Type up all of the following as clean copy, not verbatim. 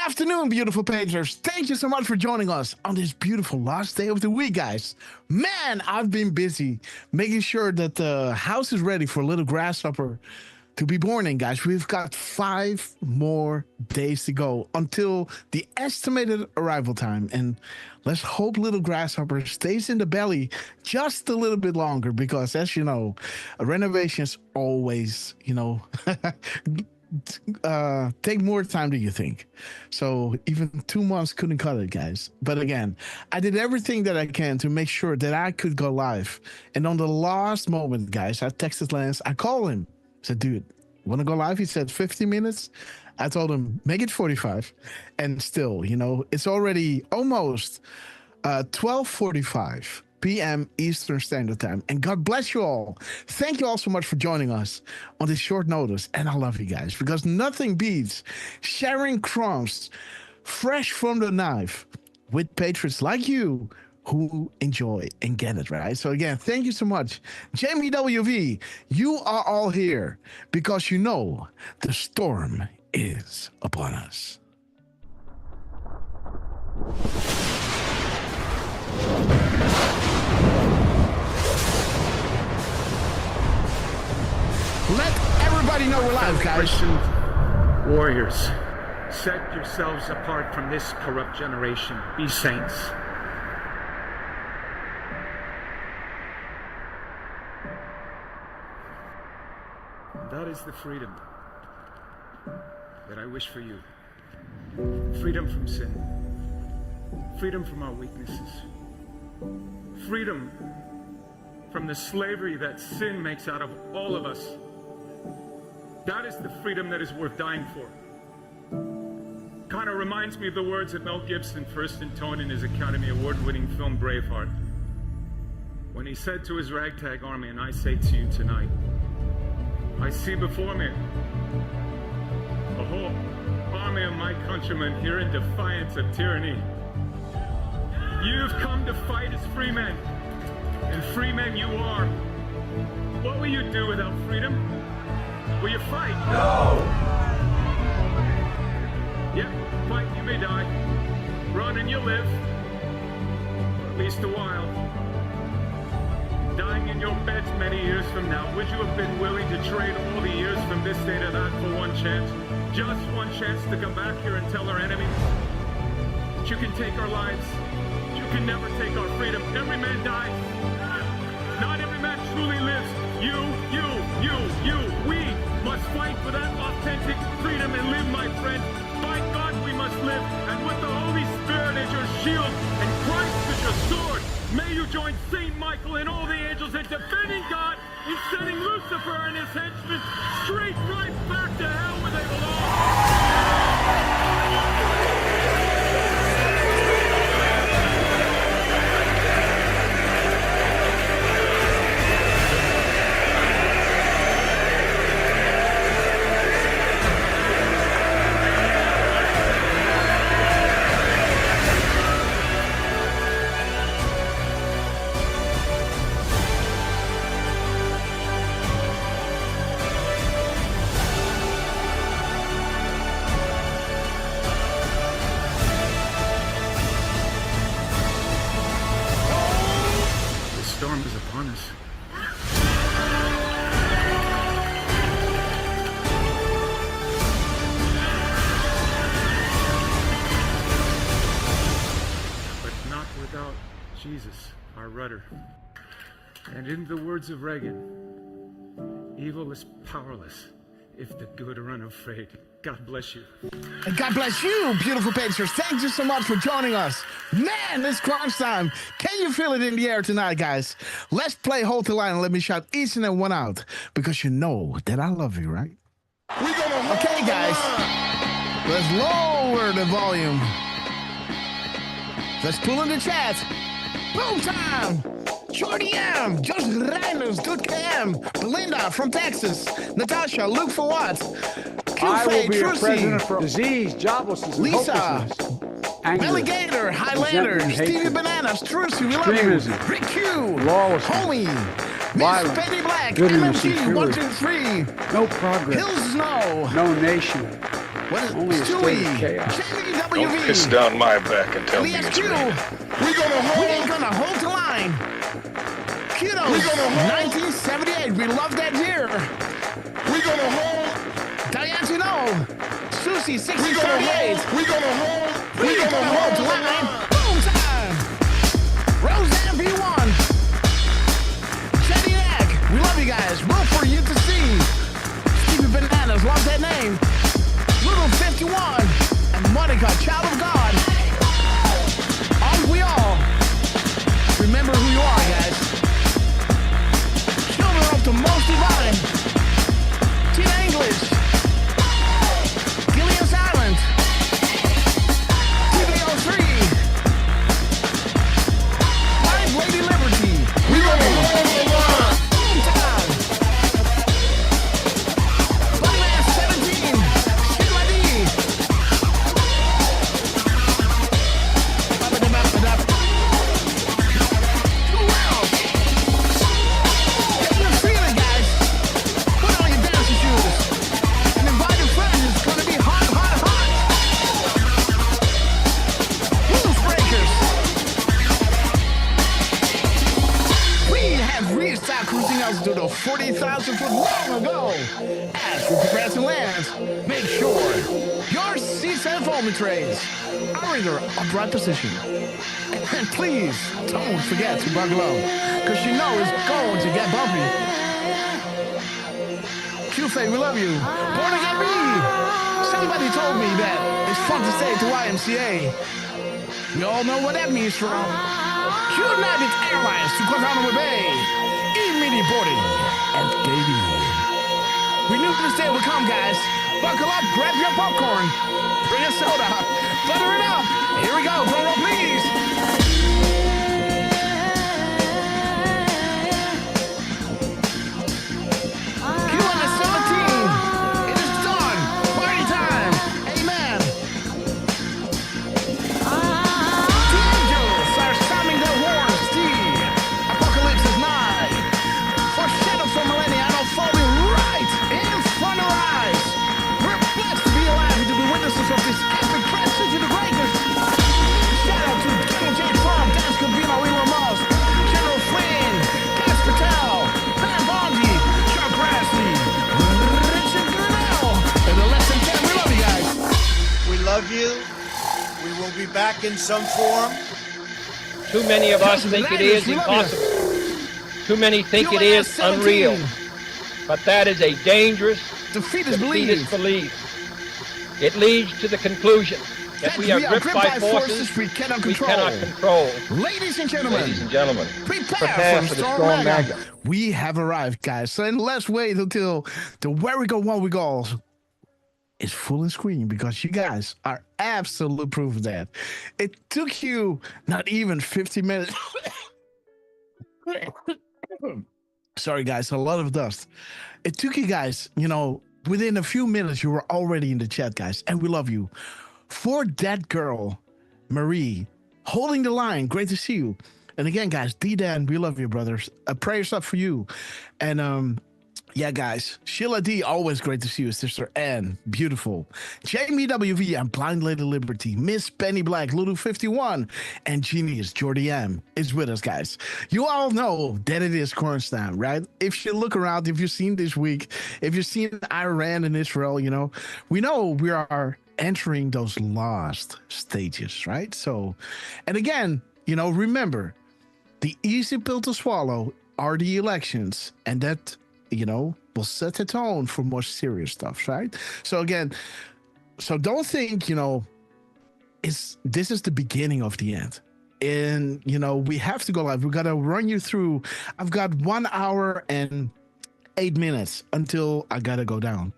afternoon, beautiful painters. Thank you so much for joining us on this beautiful last day of the week, guys. Man, I've been busy making sure that the house is ready for little Grasshopper to be born in, guys. We've got 5 more days to go until the estimated arrival time. And let's hope little Grasshopper stays in the belly just a little bit longer because, as you know, renovations always, take more time than you think. So even 2 months couldn't cut it, guys. But again, I did everything that I can to make sure that I could go live. And on the last moment, guys, I texted Lance. I called him. I said, dude, want to go live? He said 50 minutes. I told him, make it 45. And still, it's already almost 12:45 p.m. Eastern Standard Time. And God bless you all. Thank you all so much for joining us on this short notice. And I love you guys because nothing beats sharing crumbs fresh from the knife with patrons like you who enjoy and get it, right? So again, thank you so much. Jamie WV, you are all here because you know the storm is upon us. Let everybody know we're live, guys. Christian warriors, set yourselves apart from this corrupt generation. Be saints. That is the freedom that I wish for you. Freedom from sin. Freedom from our weaknesses. Freedom from the slavery that sin makes out of all of us. That is the freedom that is worth dying for. Kind of reminds me of the words that Mel Gibson first intoned in his Academy Award-winning film Braveheart, when he said to his ragtag army, and I say to you tonight, I see before me a whole army of my countrymen here in defiance of tyranny. You've come to fight as free men, and free men you are. What will you do without freedom? Will you fight? No! Yep, fight, you may die. Run and you'll live. For at least a while. Dying in your beds many years from now, would you have been willing to trade all the years from this day to that for one chance? Just one chance to come back here and tell our enemies that you can take our lives, that you can never take our freedom. Every man dies. Not every man truly lives. You. We must fight for that authentic freedom and live, my friend. By God, we must live. And with the Holy Spirit as your shield and Christ as your sword, may you join Saint Michael and all the angels in defending God and sending Lucifer and his henchmen straight right back to hell where they belong. The storm is upon us. But not without Jesus, our rudder. And in the words of Reagan, evil is powerless if the good are unafraid. God bless you. And God bless you, beautiful patrons. Thank you so much for joining us. Man, it's crunch time. Can you feel it in the air tonight, guys? Let's play Hold the Line and let me shout each and every one out because you know that I love you, right? Okay, guys. Let's lower the volume. Let's pull in the chat. Boom time. Jordy M, Josh Reiners, Good KM, Belinda from Texas, Natasha, Luke for what? I will be Trucy, a president for disease, joblessness, and Lisa, hopelessness, anger, Melly Gator, Highlander, resentment, Stevie hatred, Bananas, Trucy, we love you, extremism, Rick Q, lawlessness, Homie, Miss violence, Penny Black, goodness, MMG, and 1, truth. 2, 3, no progress, Hills Snow, no nation, What is Only a state Stewie? of chaos. Don't piss JWV. down my back and tell me it's LSQ. real. We ain't gonna hold the line. Kudos. 1978. We love that year. We gonna hold. Diane Tino. Susie 6038. We gonna hold the line. Boom time. Roseanne V1. Jenny Egg. We love you guys. Roll for you to see. Stevie Bananas. Love that name. Little 51. And Monica, child of God. Aren't we all? Remember who you are, guys. Children of the most divine. Tina English. Gillian Silent. TVO3. Live Lady Liberty. We gonna hold the line. Boom time. Bunnyman 17. Sheila D. Ba-ba-da-ba-ba-da. Who else? Get in the feeling, guys. Put on your dancing shoes. And invite your friends. It's gonna be hot, hot, hot. Rules breakers. We have restarted cruising altitude of 40,000 foot long ago. As we progress in lands, make sure your seats and foaming trays are in their upright position. And please don't forget to buckle up, because you know it's going to get bumpy. Q-Fay, we love you. Born again me. Somebody told me that it's fun to say to YMCA. We all know what that means from United Airlines to Guantanamo Bay. Immediate boarding at gate E. We knew this day would come, guys. Buckle up, grab your popcorn, bring a soda, butter it up. Here we go, drum roll, please. Q-17, it is done. Party time. Amen. The angels are sounding their horns. The apocalypse is nigh. Foreshadowed for millennia and unfolding right in front of our eyes. We're blessed to be alive and to be witnesses of this epic transition to greatness. Shout out to King J. Trump, Dan Scavino, Elon Musk, General Flynn, Gas Patel, Van Bondi, Chuck Grassley, Richard Grinnell, and the Lesson 10. We love you guys. We love you. We will be back in some form. Too many of us Justin think it Landers, is we love you. impossible. Too many think it is unreal. But that is a dangerous, Defeat is defeatist belief. belief. It leads to the conclusion that we are gripped by forces we cannot we control. cannot control. Ladies and gentlemen, Ladies and gentlemen, prepare for the strong storm magnet. We have arrived, guys. So let's wait until the where we go, what we go is full screen, because you guys are absolute proof of that. It took you not even 50 minutes. Sorry, guys, a lot of dust. It took you guys, within a few minutes, you were already in the chat, guys, and we love you. For that girl, Marie, holding the line, great to see you. And again, guys, D-Dan, we love you, brothers. Prayers up for you. And yeah, guys, Sheila D, always great to see you. Sister Ann, beautiful. Jamie WV and Blind Lady Liberty, Miss Penny Black, Lulu 51, and Genius Jordy M is with us, guys. You all know that it is crunch time, right? If you look around, if you've seen this week, if you've seen Iran and Israel, we know we are entering those last stages, right? So, and again, remember, the easy pill to swallow are the elections, and that will set the tone for more serious stuff, right? So again, don't think, this is the beginning of the end. And, we have to go live. We got to run you through. I've got 1 hour and 8 minutes until I got to go down.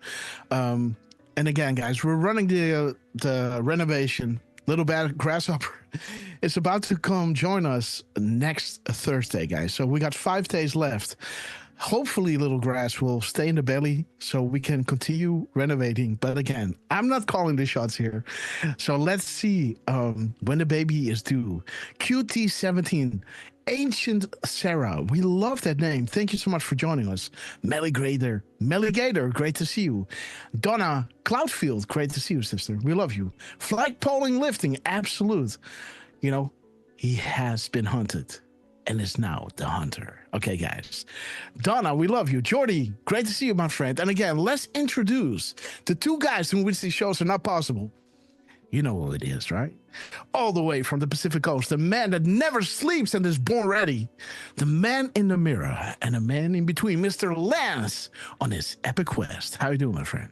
And again, guys, we're running the renovation. Little Bad Grasshopper is about to come join us next Thursday, guys. So we got 5 days left. Hopefully, little grass will stay in the belly so we can continue renovating. But again, I'm not calling the shots here. So let's see when the baby is due. QT17, Ancient Sarah. We love that name. Thank you so much for joining us. Melly Gator, great to see you. Donna Cloudfield, great to see you, sister. We love you. Flagpoling Lifting, absolute. You know, he has been hunted and is now the hunter. Okay, guys. Donna, we love you. Jordy, great to see you, my friend. And again, let's introduce the two guys in which these shows are not possible. You know who it is, right? All the way from the Pacific Coast, the man that never sleeps and is born ready, the man in the mirror and a man in between, Mr. Lance, on his epic quest. How you doing, my friend?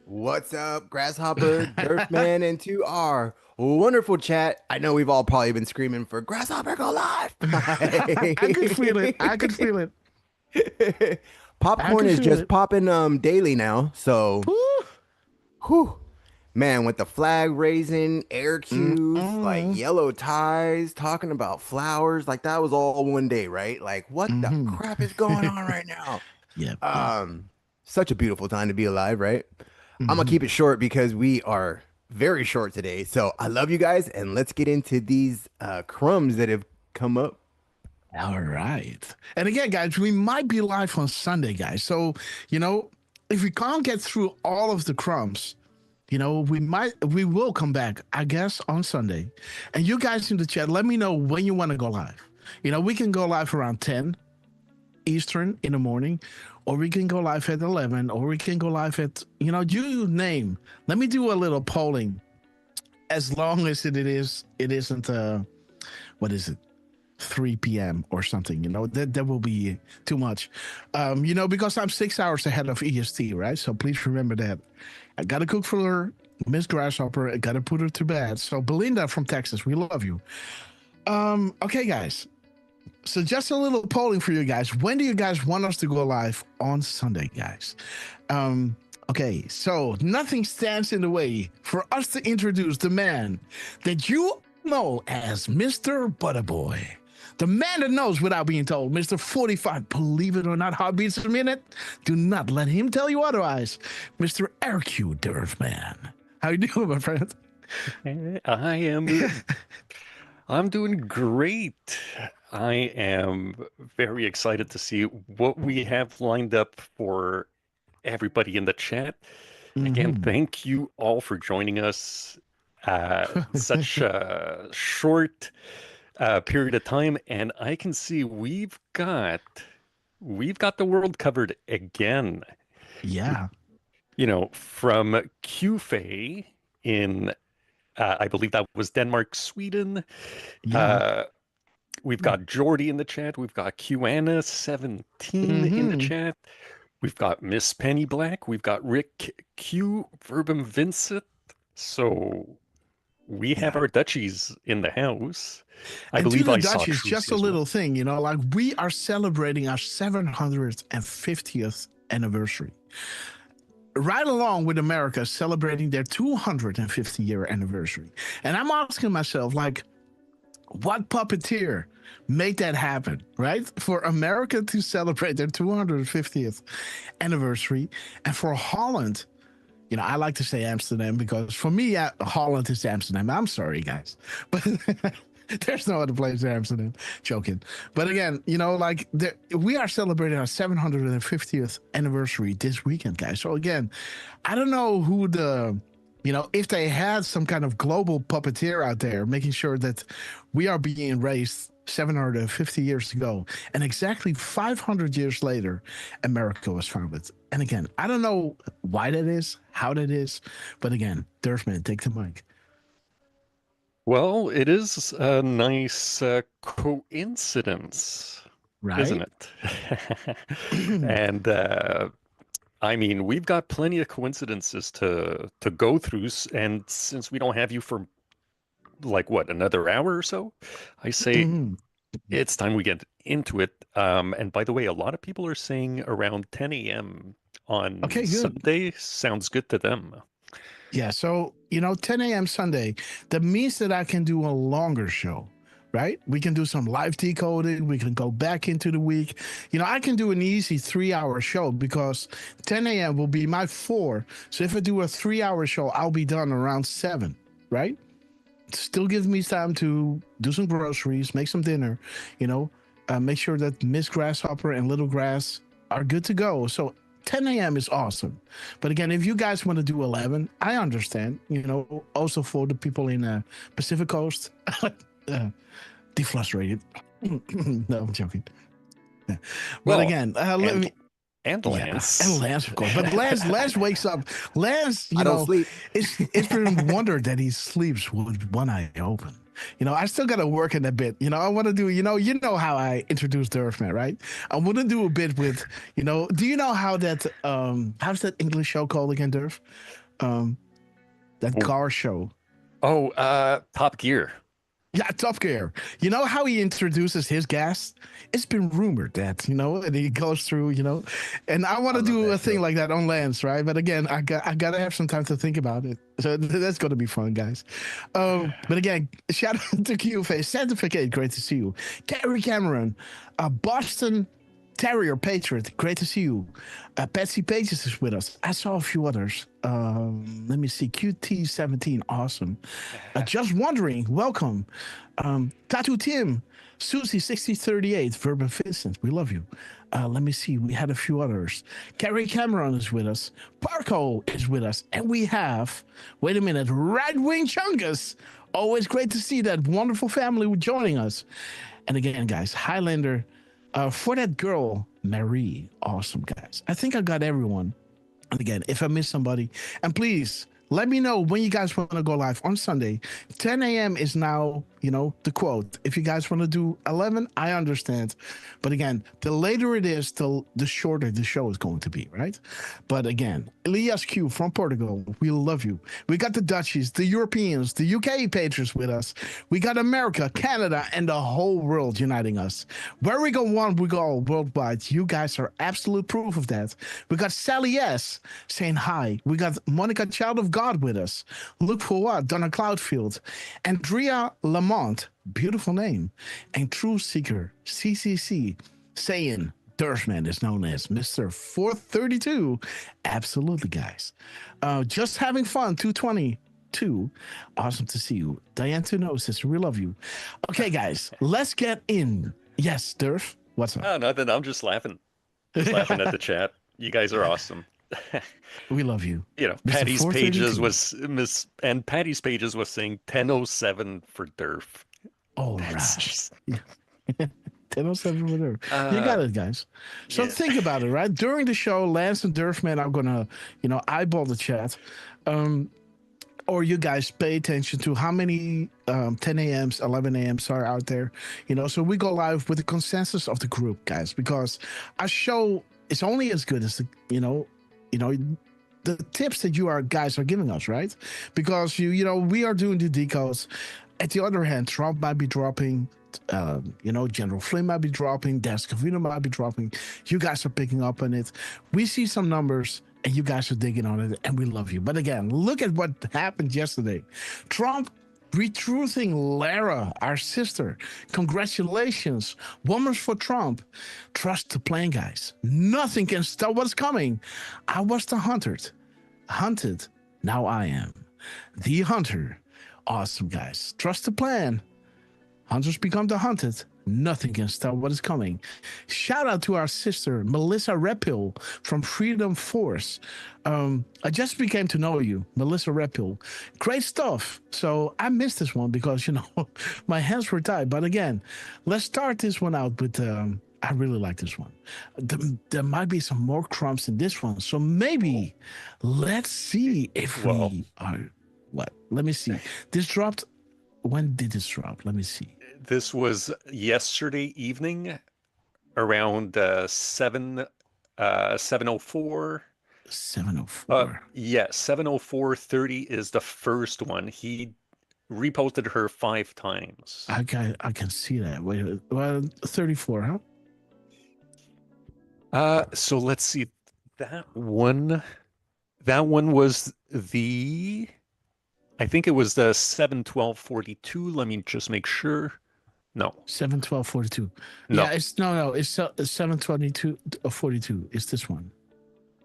What's up, Grasshopper, Durfman, and to our wonderful chat. I know we've all probably been screaming for Grasshopper go live. I could feel it. I could feel it. Popcorn is just popping daily now. So, whew. Man, with the flag raising, air cues, like yellow ties, talking about flowers, like that was all one day, right? Like, what the crap is going on right now? Yeah. Such a beautiful time to be alive, right? I'm gonna keep it short because we are very short today. So I love you guys, and let's get into these crumbs that have come up. All right. And again, guys, we might be live on Sunday, guys. So, you know, if we can't get through all of the crumbs, you know, we will come back, I guess, on Sunday. And you guys in the chat, let me know when you want to go live. You know, we can go live around 10 Eastern in the morning, or we can go live at 11, or we can go live at, you know, you name. Let me do a little polling. As long as it isn't, what is it? 3 p.m. or something, you know, that will be too much. You know, because I'm 6 hours ahead of EST, right? So please remember that. I gotta cook for her, Miss Grasshopper. I gotta put her to bed. So Belinda from Texas, we love you. Okay, guys. So just a little polling for you guys. When do you guys want us to go live on Sunday, guys? Okay, so nothing stands in the way for us to introduce the man that you know as Mr. Butterboy. The man that knows without being told, Mr. 45, believe it or not, heartbeats a minute. Do not let him tell you otherwise. Mr. RQ Durfman. How you doing, my friend? I'm doing great. I am very excited to see what we have lined up for everybody in the chat. Again, thank you all for joining us. Such a short period of time, and I can see we've got the world covered again. Yeah. You know, from QFA in I believe that was Denmark, Sweden. Yeah. We've got Jordy in the chat. We've got QAnna17 in the chat. We've got Miss Penny Black. We've got Rick Q, Verbum Vincent. So we have our Dutchies in the house. I believe I saw Dutchies, just a little thing, you know, like we are celebrating our 750th anniversary. Right along with America celebrating their 250-year anniversary. And I'm asking myself, like, what puppeteer made that happen, right? For America to celebrate their 250th anniversary, and for Holland, you know, I like to say Amsterdam because for me, Holland is Amsterdam. I'm sorry, guys, but there's no other place in Amsterdam. Joking. But again, you know, like we are celebrating our 750th anniversary this weekend, guys. So again, I don't know who you know, if they had some kind of global puppeteer out there making sure that we are being raised 750 years ago, and exactly 500 years later, America was founded. And again, I don't know why that is, how that is, but again, Durfman, take the mic. Well, it is a nice coincidence, right? Isn't it? And I mean, we've got plenty of coincidences to go through, and since we don't have you for like what, another hour or so, I say it's time we get into it. And by the way, a lot of people are saying around 10 a.m. on Sunday sounds good to them. Yeah, so, you know, 10 a.m. Sunday, that means that I can do a longer show, right? We can do some live decoding. We can go back into the week. I can do an easy 3-hour show because 10 a.m. will be my 4. So if I do a 3-hour show, I'll be done around 7, right? Still gives me time to do some groceries, make some dinner, make sure that Miss Grasshopper and Little Grass are good to go. So 10 a.m. is awesome. But again, if you guys want to do 11, I understand, also for the people in Pacific Coast, deflustrated. No, I'm joking. Yeah. But again, let me. And Lance. And Lance, of course. But Lance wakes up. Lance, I don't sleep. It's been wondered that he sleeps with one eye open. I still got to work in a bit. I want to do, you know how I introduced the Earthman, right? I want to do a bit with, do you know how that, how's that English show called again, Durf? That car show. Oh, Top Gear. Yeah, Top Gear. You know how he introduces his guests? It's been rumored that, and he goes through, and I want to do a thing like that on Lance, right? But again, I got to have some time to think about it. So that's going to be fun, guys. But again, shout out to QFace, Certificate, great to see you. Carrie Cameron, Boston Terrier Patriot, great to see you. Patsy Pages is with us. I saw a few others. Let me see. QT17, awesome. Just wondering, welcome. Tattoo Tim, Susie 6038, Verban Vincent, we love you. Let me see. We had a few others. Carrie Cameron is with us. Parco is with us. And we have, wait a minute, Right Wing Chungus. Always great to see that wonderful family joining us. And again, guys, Highlander, for that girl, Marie. Awesome, guys. I think I got everyone. And again, if I miss somebody, and please let me know when you guys want to go live on Sunday. 10 a.m. is now, the quote. If you guys want to do 11, I understand. But again, the later it is, the shorter the show is going to be, right? But again, Elias Q from Portugal, we love you. We got the Dutchies, the Europeans, the UK Patriots with us. We got America, Canada, and the whole world uniting us. Where we go one, we go worldwide. You guys are absolute proof of that. We got Sally S saying hi. We got Monica Child of God with us. Look for what? Donna Cloudfield. Andrea Lamont, beautiful name. And True Seeker, CCC, saying Durfman is known as Mr. 432. Absolutely, guys. Just having fun, 222. Awesome to see you. Diane Tunosis, we love you. Okay, guys, let's get in. Yes, Durf, what's up? Oh, nothing. I'm just laughing. Just laughing at the chat. You guys are awesome. We love you. Patty's pages was Patty's pages was saying 10:07 for Durf. Oh, right. 10:07 for Durf. You got it, guys. So think about it, right? During the show, Lance and Durfman are gonna, eyeball the chat. Or you guys pay attention to how many 10 a.m.s, 11 a.m.s are out there. So we go live with the consensus of the group, guys, because our show is only as good as the tips that you guys are giving us, right? Because we are doing the decodes. At the other hand, Trump might be dropping, General Flynn might be dropping, Dan Scavino might be dropping. You guys are picking up on it. We see some numbers, and you guys are digging on it, and we love you. But again, look at what happened yesterday. Trump retruthing Lara, our sister. Congratulations. Woman for Trump. Trust the plan, guys. Nothing can stop what's coming. I was the hunted. Now I am the hunter. Awesome, guys. Trust the plan. Hunters become the hunted. Nothing can stop what is coming. Shout out to our sister, Melissa Repil from Freedom Force. I just became to know you, Melissa Repil. Great stuff. So I missed this one because, my hands were tied. But again, let's start this one out with, I really like this one. There might be some more crumbs in this one. So maybe let's see if we are, what? Let me see. This dropped, when did this drop? Let me see. This was yesterday evening around 7:04. 7:04. 7:04:30 is the first one. He reposted her 5 times. I can see that. Wait, 34, huh? So let's see. That one was I think it was the 7:12:42. Let me just make sure. No. 7/12/42. No. Yeah, it's no. It's 7/22/42. It's this one.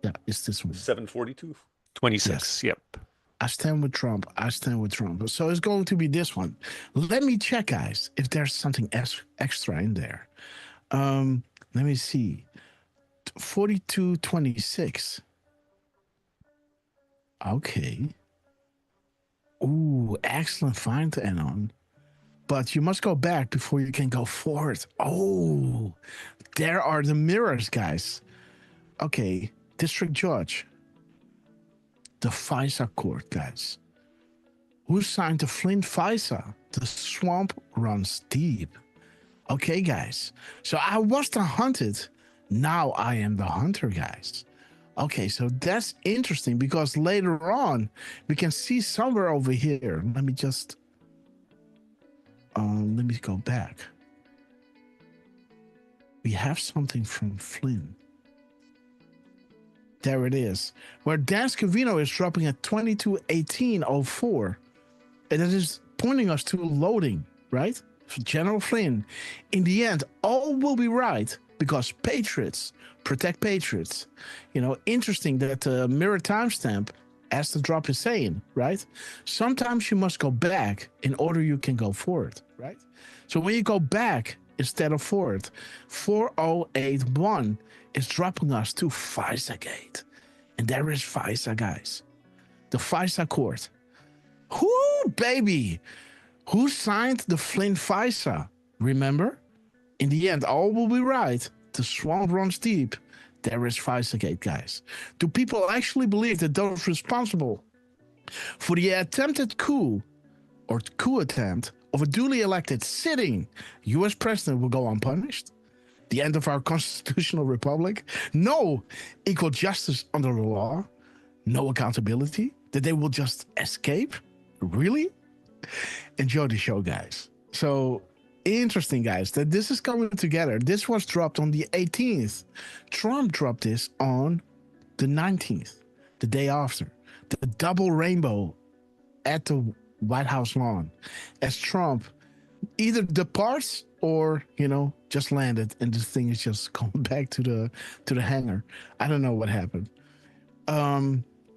Yeah, it's this one. 742. 26. Yes. Yep. I stand with Trump. I stand with Trump. So it's going to be this one. Let me check, guys, if there's something extra in there. Let me see. 42/26. Okay. Ooh, excellent find to end on. But you must go back before you can go forward. Oh, there are the mirrors, guys. Okay, district judge. The FISA court, guys. Who signed the Flint FISA? The swamp runs deep. Okay, guys. So I was the hunted. Now I am the hunter, guys. Okay, so that's interesting because later on we can see somewhere over here. Let me just let me go back. We have something from Flynn. There it is. Where Dan Scavino is dropping at 22/18/04. And it is pointing us to loading, right? For General Flynn. In the end, all will be right because patriots protect patriots. You know, interesting that the mirror timestamp, as the drop is saying, right? Sometimes you must go back in order you can go forward, right? So when you go back instead of forward, 4081 is dropping us to FISA gate. And there is FISA, guys. The FISA court. Whoo, baby. Who signed the Flint FISA? Remember? In the end, all will be right. The swamp runs deep. There is FISA gate, guys. Do people actually believe that those responsible for the attempted coup or coup attempt of a duly elected sitting U.S. president will go unpunished? The end of our constitutional republic? No equal justice under the law? No accountability? That they will just escape? Really? Enjoy the show, guys. So interesting, guys, that this is coming together. This was dropped on the 18th. Trump dropped this on the 19th, the day after. The double rainbow at the White House lawn as Trump either departs or, you know, just landed and this thing is just going back to the hangar. I don't know what happened.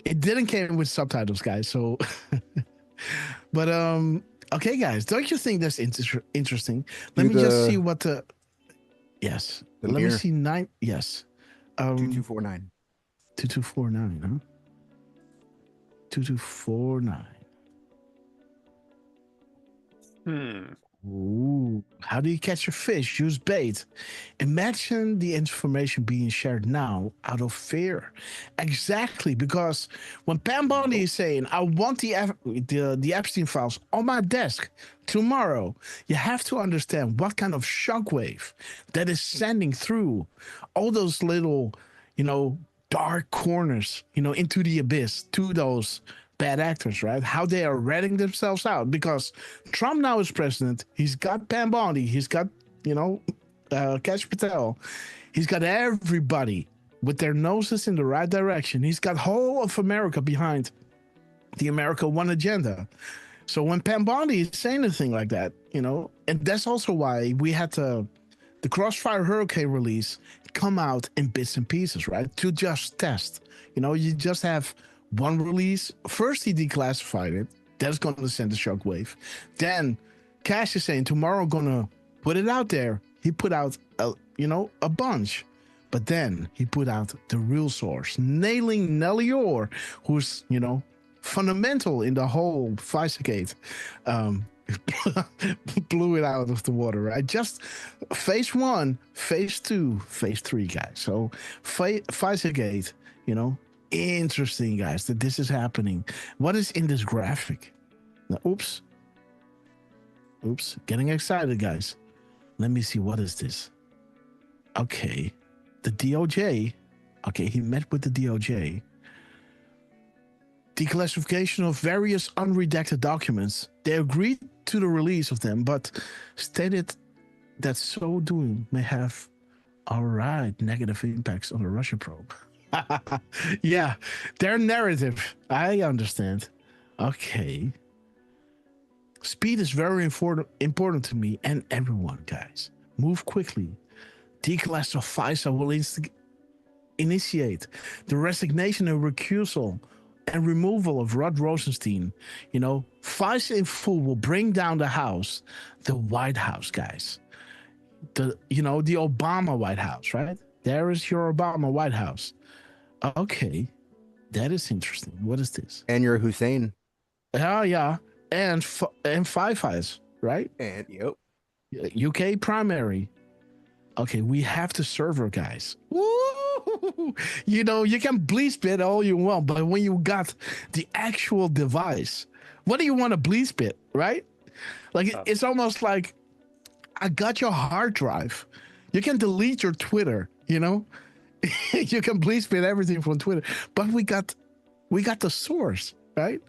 It didn't came with subtitles, guys, so but okay, guys, don't you think that's interesting? Let me just see what the yes. The Let mirror. me see 9. Yes. 2249. 2249, huh? 2249. Ooh, how do you catch a fish? Use bait. Imagine the information being shared now out of fear. Exactly, because when Pam Bondi is saying, I want the Epstein files on my desk tomorrow, you have to understand what kind of shockwave that is sending through all those little, you know, dark corners, you know, into the abyss to those bad actors, right? How they are ratting themselves out because Trump now is president. He's got Pam Bondi. He's got, you know, Kash Patel. He's got everybody with their noses in the right direction. He's got whole of America behind the America One agenda. So when Pam Bondi is saying a thing like that, you know, and that's also why we had the Crossfire Hurricane release come out in bits and pieces, right? To just test. You know, you just have one release. First, he declassified it. That's going to send a shockwave. Then, Cash is saying tomorrow I'm going to put it out there. He put out, a bunch. But then he put out the real source, nailing Nellie Orr, who's, you know, fundamental in the whole FISA-gate. Blew it out of the water, right? Just phase 1, phase 2, phase 3, guys. So FISA-gate, you know, interesting, guys, that this is happening. What is in this graphic? Now, oops, getting excited, guys. Let me see, what is this? Okay, the DOJ. Okay, he met with the DOJ. Declassification of various unredacted documents. They agreed to the release of them, but stated that so doing may have negative impacts on the Russia probe. Yeah, their narrative. I understand. Okay. Speed is very important to me and everyone, guys. Move quickly. Declass of FISA will initiate the resignation and recusal and removal of Rod Rosenstein. You know, FISA in full will bring down the House, the White House, guys. The Obama White House, right? There is your Obama White House. Okay, that is interesting. What is this? And your Hussein. Oh yeah, and Five Eyes, right? And yep. UK primary. Okay, we have the server, guys. Woo! You know, you can bleep it all you want, but when you got the actual device, what do you want to bleep it, right? Like it's almost like I got your hard drive. You can delete your Twitter, you know? You can bleep it everything from Twitter, but we got the source, right?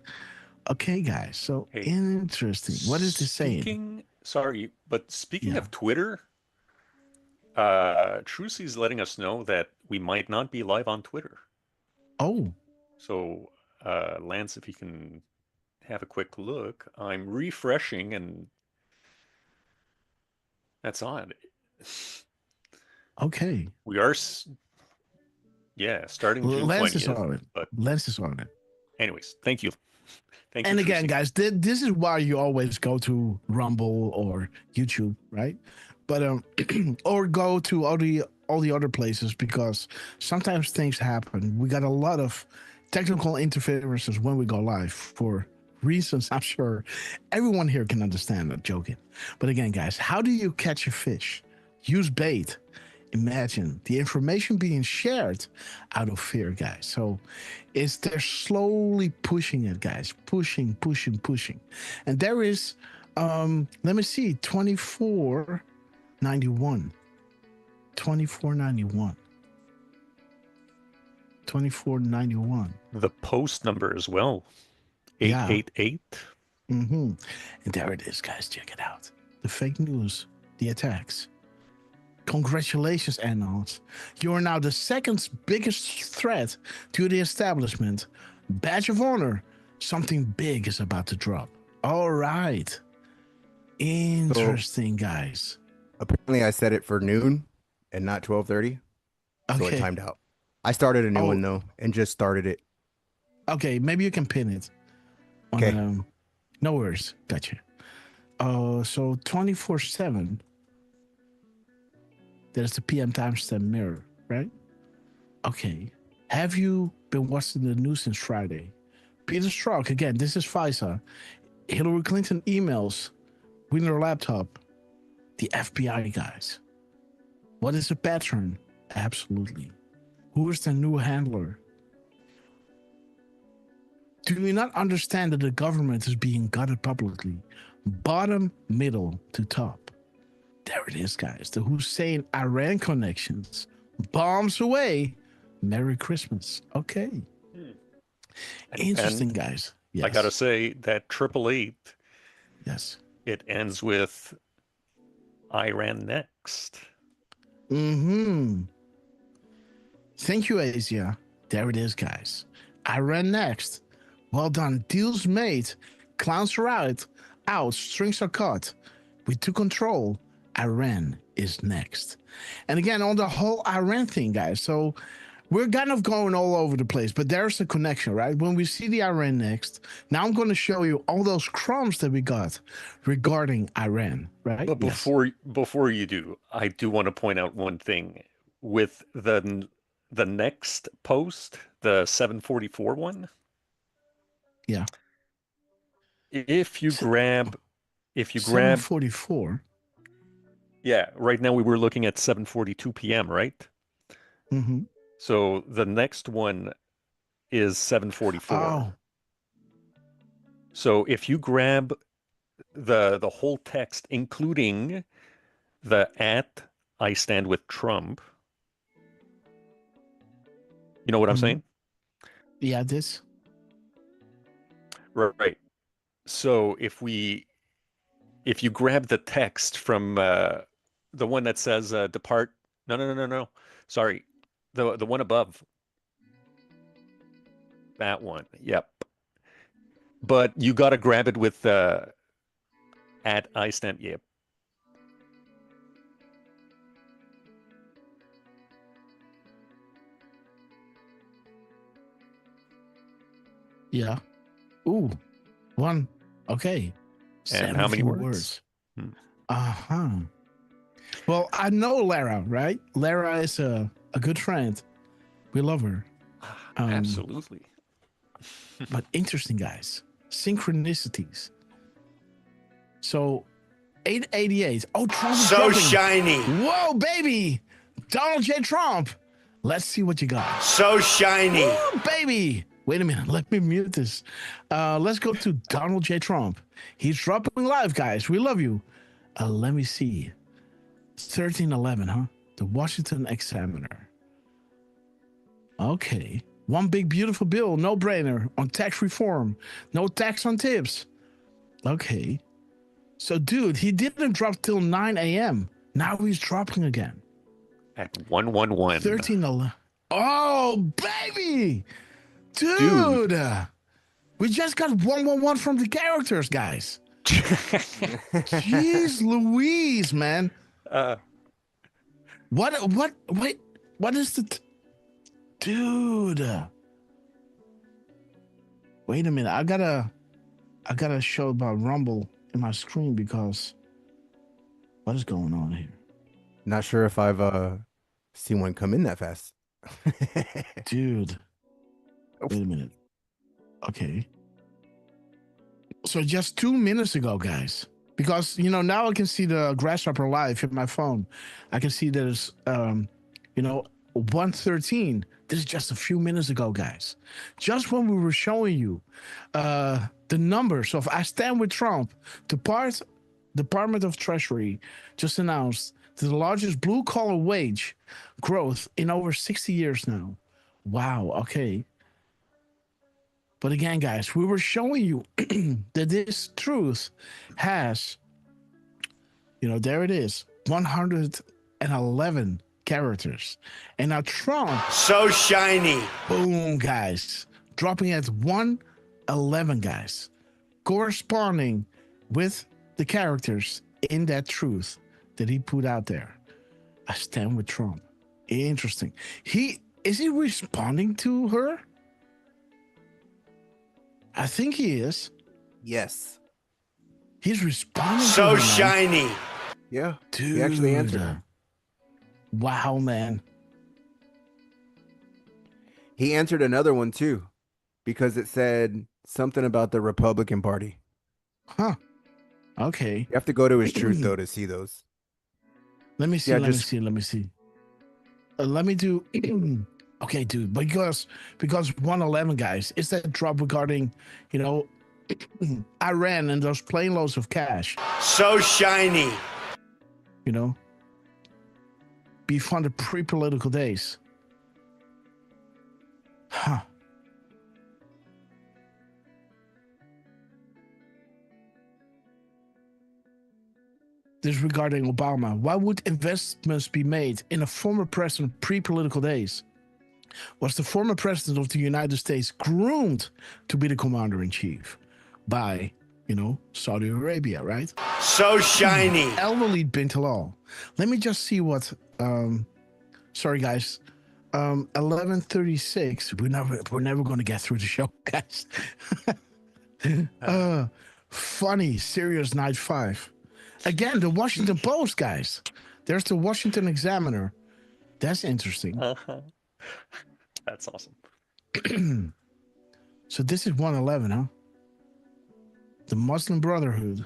Okay, guys. So interesting. What is this saying? Sorry, but speaking of Twitter, Trucy's letting us know that we might not be live on Twitter. Oh. So, Lance, if you can have a quick look, I'm refreshing and that's odd. Okay. We are, starting June 20th. Lance is on it. But Lance is on it. Anyways, thank you. Thank you. And again, guys, this is why you always go to Rumble or YouTube, right? But or go to all the other places, because sometimes things happen. We got a lot of technical interferences when we go live for reasons I'm sure everyone here can understand. I'm joking. But again, guys, how do you catch a fish? Use bait. Imagine the information being shared out of fear, guys. So they're slowly pushing it, guys. Pushing. And there is, let me see, 2491. 2491. The post number as well. 888. Mm-hmm. And there it is, guys. Check it out. The fake news, the attacks. Congratulations, Anons. You are now the second biggest threat to the establishment. Badge of honor. Something big is about to drop. All right. Interesting, guys. Apparently, I set it for noon and not 12:30. So it timed out. I started a new one, though, and just started it. Okay, maybe you can pin it. Okay. No worries. Gotcha. So 24/7. There's the PM timestamp mirror, right? Okay. Have you been watching the news since Friday? Peter Strzok, again, this is FISA. Hillary Clinton emails, Wiener laptop, the FBI guys. What is the pattern? Absolutely. Who is the new handler? Do you not understand that the government is being gutted publicly? Bottom, middle to top. There it is, guys. The Hussein-Iran connections. Bombs away. Merry Christmas. Okay. Interesting, guys. Yes. I got to say that 888. Yes. It ends with Iran next. Mm-hmm. Thank you, Asia. There it is, guys. Iran next. Well done. Deals made. Clowns are out. Strings are cut. We took control. Iran is next. And again, on the whole Iran thing, guys. So we're kind of going all over the place, but there's a connection, right? When we see the Iran next, now I'm going to show you all those crumbs that we got regarding Iran, right? But before you do, I do want to point out one thing with the next post, the 744 one. Yeah. If you grab 744. Yeah, right now we were looking at 7:42 p.m., right? Mm-hmm. So the next one is 7:44. Oh. So if you grab the whole text, including the "I stand with Trump," you know what I'm saying? Yeah, this. Right. So if you grab the text from the one that says depart, no. Sorry. The one above. That one. Yep. But you got to grab it with at iStamp. Yep. Yeah. Ooh. One. Okay. And how many 17 words? Uh-huh. Well, I know Lara, right? Lara is a good friend. We love her. Absolutely. But interesting, guys. Synchronicities. So, 888. Oh, Trump is So dropping. shiny. Whoa, baby. Donald J. Trump. Let's see what you got. So shiny. Woo, baby. Wait a minute. Let me mute this. Let's go to Donald J. Trump. He's dropping live, guys. We love you. Let me see. 1311, huh? The Washington Examiner. Okay. One big beautiful bill, no brainer on tax reform. No tax on tips. Okay. So, dude, he didn't drop till 9 a.m. Now he's dropping again. At 111. 1311. Oh, baby. Dude. We just got 111 from the characters, guys. Jeez Louise, man. What is the dude? Wait a minute. I gotta show about Rumble in my screen because what is going on here? Not sure if I've seen one come in that fast. Dude. Wait a minute. Okay. So just 2 minutes ago, guys, because now I can see the Grasshopper live in my phone. I can see there's 113. This is just a few minutes ago, guys. Just when we were showing you the numbers of I Stand With Trump, Department of Treasury just announced the largest blue-collar wage growth in over 60 years now. Wow, okay. But again, guys, we were showing you that this truth has, there it is, 111 characters. And now Trump. So shiny. Boom, guys. Dropping at 111, guys. Corresponding with the characters in that truth that he put out there. I stand with Trump. Interesting. Is he responding to her? I think he is. Yes. He's responding so to her, shiny. Yeah. Dude. He actually answered her. Wow, man. He answered another one too, because it said something about the Republican Party. Huh. Okay. You have to go to his truth though to see those. Let me see. Yeah, Let me see. Let me do. Okay, dude. Because 111, guys, is that drop regarding, Iran and those plane loads of cash. So shiny. Before the pre-political days. Huh. This regarding Obama. Why would investments be made in a former president pre-political days? Was the former president of the United States groomed to be the commander-in-chief by, Saudi Arabia, right? So shiny. Al-Walid bin Talal. Let me just see what, sorry guys, 11:36. We're never going to get through the show, guys. Funny, serious night 5. Again, the Washington Post, guys. There's the Washington Examiner. That's interesting. That's awesome. So this is 111, huh? The Muslim Brotherhood.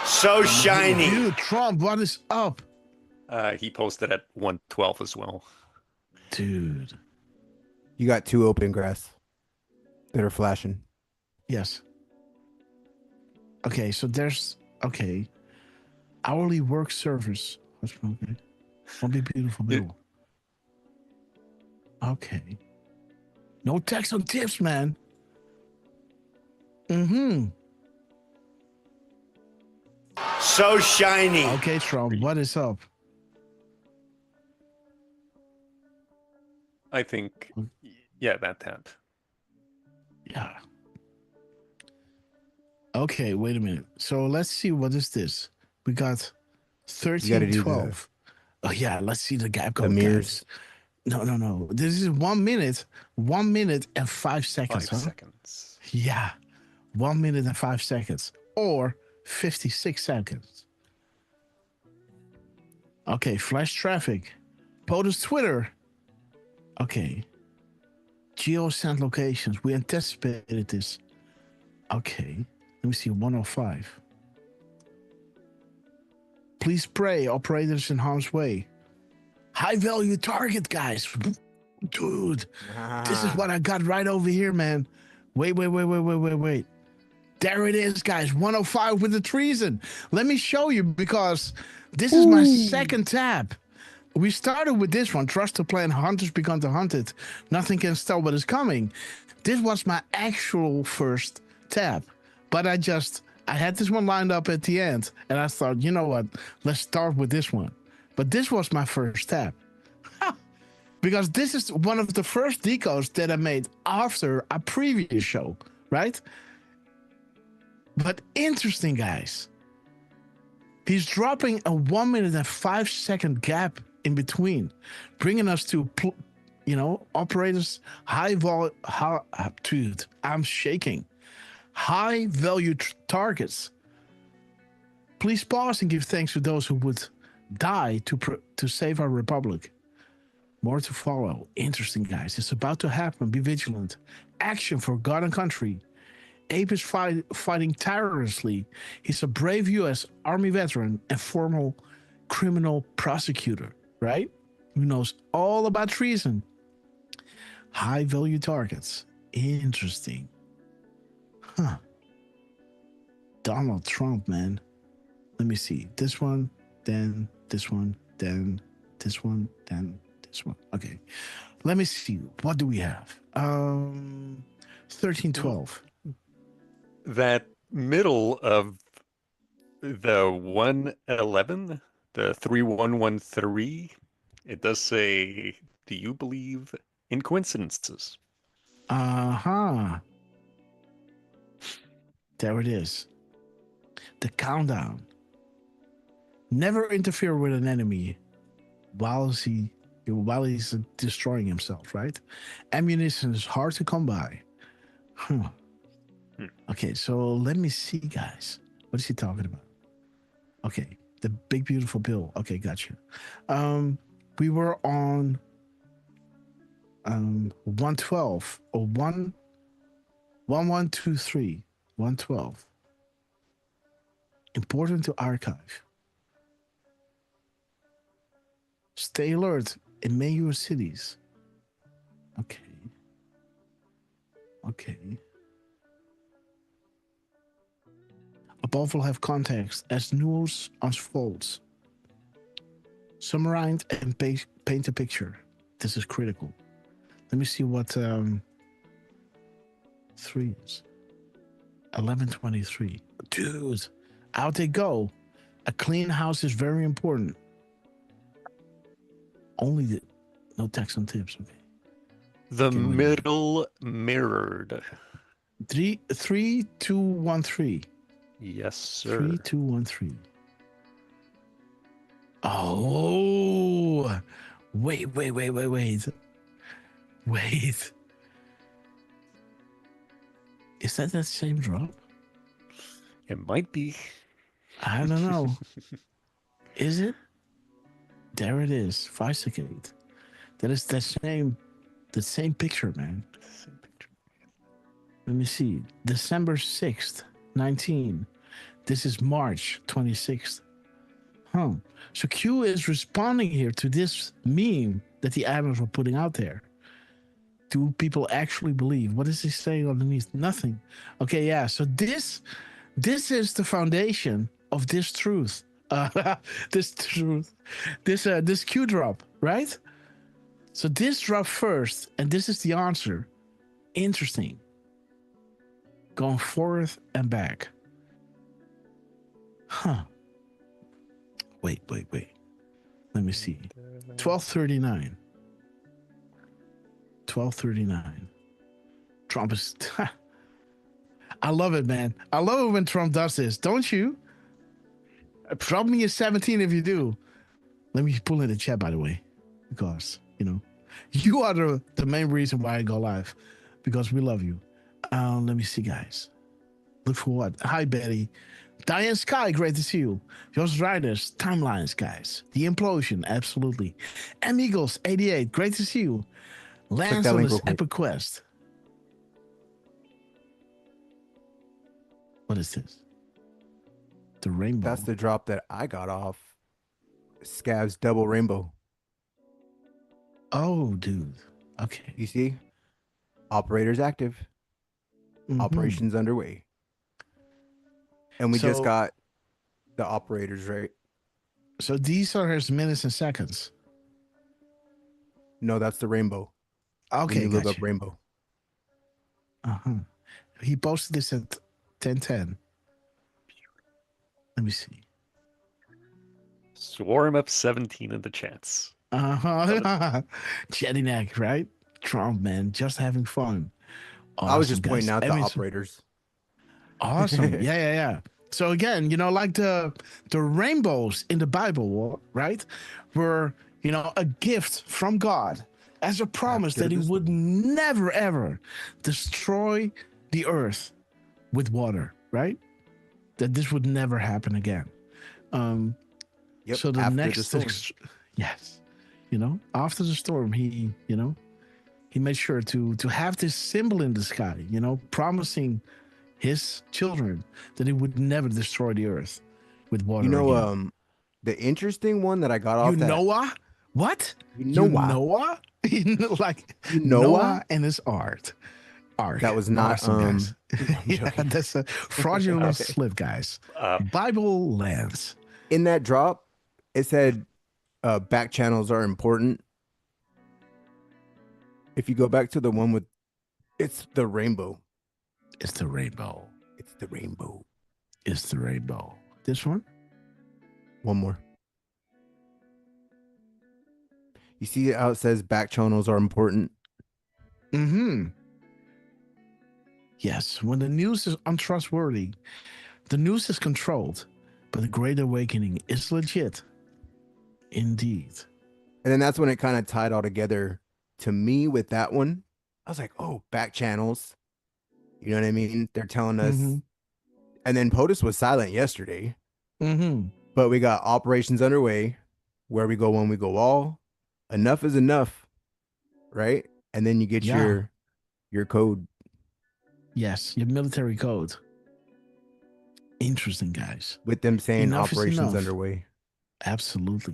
So shiny. Dude, Trump, what is up? He posted at 112 as well. Dude. You got 2 open grass that are flashing. Yes. Okay, so there's hourly work service. That's okay. One big beautiful bill. Okay. No tax on tips, man. So shiny. Okay, Trump, what is up? I think, yeah, that tab. Yeah. Okay, wait a minute. So let's see, what is this? We got You got to 13, do 12. Oh yeah, let's see the gap the code, mirrors. guys. No. This is 1 minute and 5 seconds, 5 huh? seconds. Yeah. 1 minute and 5 seconds. Or 56 seconds. Okay, flash traffic. POTUS Twitter. Okay. Geo sent locations. We anticipated this. Okay. Let me see. 105. Please pray. Operators in harm's way. High value target, guys. Dude, this is what I got right over here, man. Wait. There it is, guys. 105 with the treason. Let me show you, because this is my second tab. We started with this one. Trust the plan. Hunters begun to hunt it. Nothing can stop what is coming. This was my actual first tab. But I had this one lined up at the end. And I thought, you know what? Let's start with this one. But this was my first tab. Because this is one of the first decodes that I made after a previous show, right? But interesting, guys. He's dropping a 1 minute and 5 second gap in between, bringing us to, operators, dude, I'm shaking. High value targets. Please pause and give thanks to those who would die to save our republic. More to follow. Interesting, guys. It's about to happen. Be vigilant. Action for God and country. Abe is fighting tirelessly. He's a brave U.S. Army veteran and former criminal prosecutor, right? Who knows all about treason. High value targets. Interesting. Huh. Donald Trump, man. Let me see. This one, then this one, then this one, then this one. Okay. Let me see. What do we have? 1312. That middle of the 111, the 3113, it does say, do you believe in coincidences? Uh-huh. There it is. The countdown. Never interfere with an enemy while he's destroying himself, right? Ammunition is hard to come by. Huh. Okay, so let me see, guys. What is he talking about? Okay, the big beautiful bill. Okay, gotcha. We were on 112 or 1123. 112. Important to archive. Stay alert in major cities. Okay. Above will have context as news unfolds. Summarize and paint a picture. This is critical. Let me see what 3 is. 1123. Dude, out they go. A clean house is very important. No text on tips. Okay. The middle mirrored. 3213. Yes, sir. 3213. Oh, wait. Is that same drop? It might be. I don't know. Is it? There it is. FISA gate. That is the same picture, man. Same picture. Let me see. December 6th, 19. This is March 26th. Huh. So Q is responding here to this meme that the admins were putting out there. Do people actually believe? What is he saying underneath? Nothing. Okay, yeah. So this is the foundation of this truth. This Q drop, right? So this drop first, and this is the answer. Interesting. Going forth and back. Huh. Wait. Let me see. 1239. 1239. Trump is... I love it, man. I love it when Trump does this, don't you? Drop me a 17 if you do. Let me pull in the chat, by the way, because, you know, you are the main reason why I go live, because we love you. Let me see, guys. Look for what? Hi, Betty. Diane Sky, great to see you. Jos Riders, Timelines, guys. The Implosion, absolutely. M Eagles, 88, great to see you. Lance on this epic quest. What is this? The rainbow. That's the drop that I got off Scav's double rainbow. Oh, dude. Okay. You see? Operators active. Operations underway. And we just got the operators right. So these are his minutes and seconds. No, that's the rainbow. Okay, you look up rainbow. He posted this at 10:10. Let me see. Swarm up 17 in the chats. Jetty neck, right? Trump, man, just having fun. Awesome, I was just pointing out the I mean, operators. Awesome. Yeah. So again, you know, like the rainbows in the Bible, right? Were, you know, a gift from God as a promise that he would never, ever destroy the earth with water, right? That this would never happen again. So the next, yes, you know, after the storm, he made sure to have this symbol in the sky, you know, promising his children that he would never destroy the earth with water. You know, again. the interesting one that I got off that. Noah? What? Noah? Like Noah? Noah and his ark. That was not guys. Yeah, that's a fraudulent slip, guys. Bible lands. In that drop, it said back channels are important. If you go back to the one with, it's the rainbow. It's the rainbow. It's the rainbow. It's the rainbow. This one? One more. You see how it says back channels are important? Yes, when the news is untrustworthy, the news is controlled, but the Great Awakening is legit. Indeed. And then that's when it kind of tied all together to me with that one. I was like, oh, back channels. You know what I mean? They're telling us. And then POTUS was silent yesterday. But we got operations underway. Where we go when we go all. Enough is enough. Right? And then you get your code. Yes, your military code. Interesting, guys. With them saying Enough operations underway. Absolutely.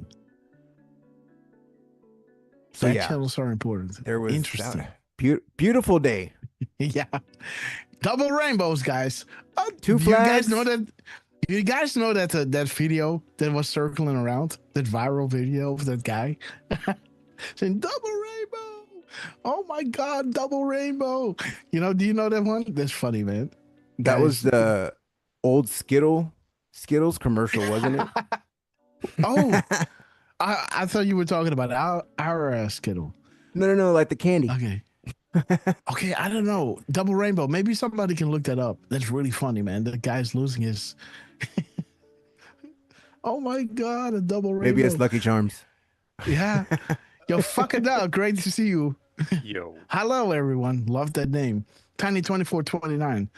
So back channels are important. There was interesting. Beautiful day. Yeah. Double rainbows, guys. Two flags. You guys know that that video that was circling around, that viral video of that guy saying double rainbow. Oh my God, double rainbow. You know, do you know that one? That's funny, man. That Guys. was the old Skittles commercial, wasn't it? Oh, I thought you were talking about our Skittle. No, like the candy. Okay. Okay, I don't know. Double rainbow. Maybe somebody can look that up. That's really funny, man. The guy's losing his. Oh my God, a double rainbow. Maybe it's Lucky Charms. Yeah. Yo, fuck it up. Great to see you. Yo. Hello, everyone. Love that name. Tiny2429.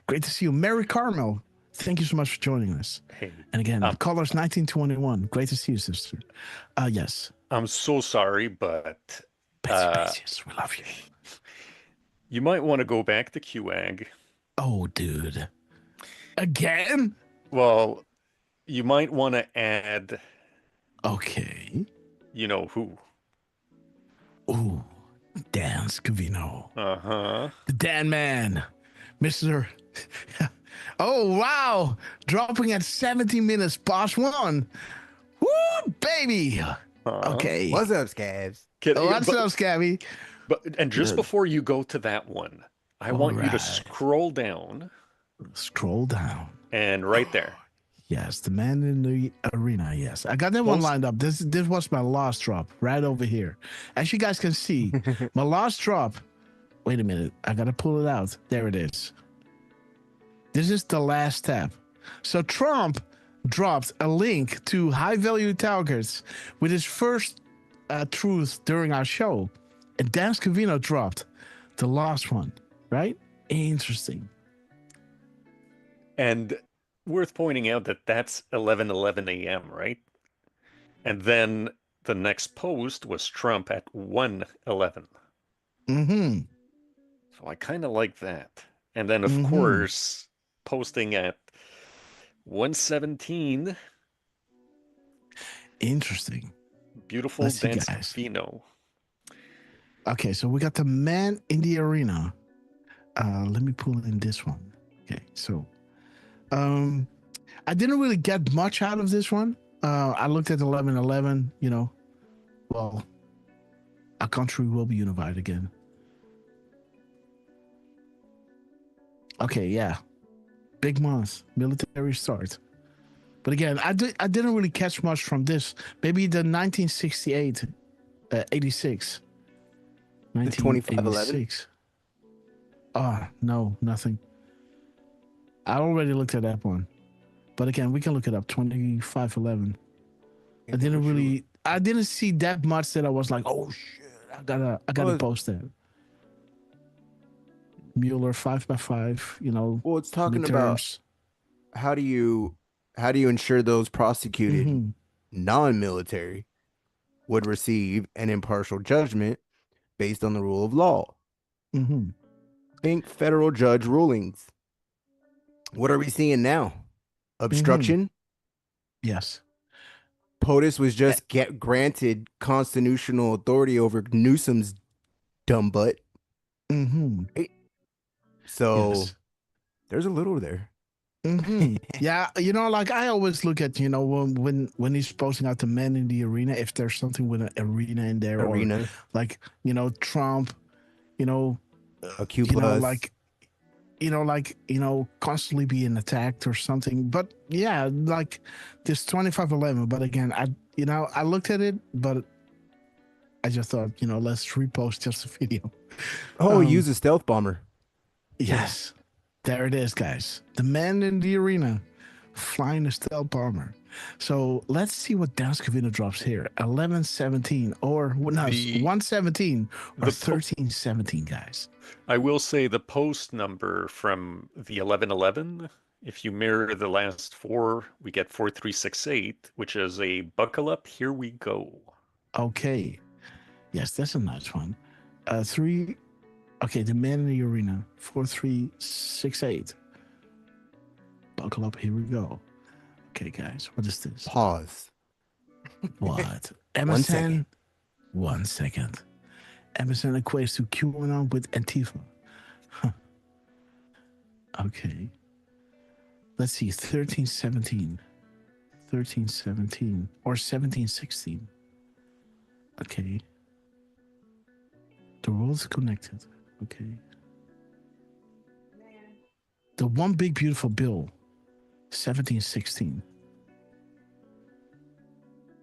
Great to see you. Mary Carmel. Thank you so much for joining us. Hey. And again, Colors 1921. Great to see you, sister. Yes. I'm so sorry, but Betsy, we love you. You might want to go back to QAG. Oh, dude. Again? Well, you might want to add. Okay. You know who? Ooh, Dan Scavino. Uh-huh. The Dan Man. Mr. Oh, wow. Dropping at 70 minutes past 1. Woo, baby. Okay. What's up, Scabs? What's up, Scabby? And just before you go to that one, I want you to scroll down. Scroll down. And right there. Yes, the man in the arena. Yes, I got that one lined up. This was my last drop right over here. As you guys can see, my last drop. Wait a minute, I gotta pull it out. There it is. This is the last step. So Trump dropped a link to high-value targets with his first truth during our show. And Dan Scavino dropped the last one, right? Interesting. And worth pointing out that that's 11:11 a.m., right? And then the next post was Trump at 1:11. Mm-hmm. So I kind of like that. And then, of course, posting at 1:17. Interesting. Beautiful Let's see, Dan guys. Scavino. Okay, so we got the man in the arena. Let me pull in this one. Okay, so I didn't really get much out of this one. I looked at 11:11, you know, well, our country will be unified again. Okay, yeah. Big month, military start. But again, I didn't really catch much from this. Maybe the 1968, 86. The 2511? No, nothing. I already looked at that one. But again, we can look it up. 2511. I didn't see that much that I was like, oh shit, I gotta post that. Mueller 5x5, you know. Well, it's talking midterms. about how do you ensure those prosecuted non-military would receive an impartial judgment based on the rule of law. Think federal judge rulings. What are we seeing now? Obstruction? Yes. POTUS was just granted constitutional authority over Newsom's dumb butt. Right? So yes. There's a little there. Yeah, you know, like I always look at, you know, when he's posting out the men in the arena, if there's something with an arena in there, or like, you know, Trump, you know, a Q you plus, know, constantly being attacked or something. But yeah, like this 2511. But again, I looked at it, but I just thought, you know, let's repost just a video. Use a stealth bomber. Yes. There it is, guys. The man in the arena flying a stealth bomber. So let's see what Dan Scavino drops here. 11:17 or 1:17 or 13:17, guys. I will say the post number from the 11:11, if you mirror the last four, we get 4368, which is a buckle up, here we go. Okay. Yes, that's a nice one. Okay, the man in the arena, 4368. Buckle up, here we go. Okay, guys, what is this? Pause. What? MSN? 1 second. MSN equates to QAnon with Antifa. Huh. Okay. Let's see, 1317. 1317 or 1716. Okay. The world's connected. Okay. The one big beautiful bill, 1716.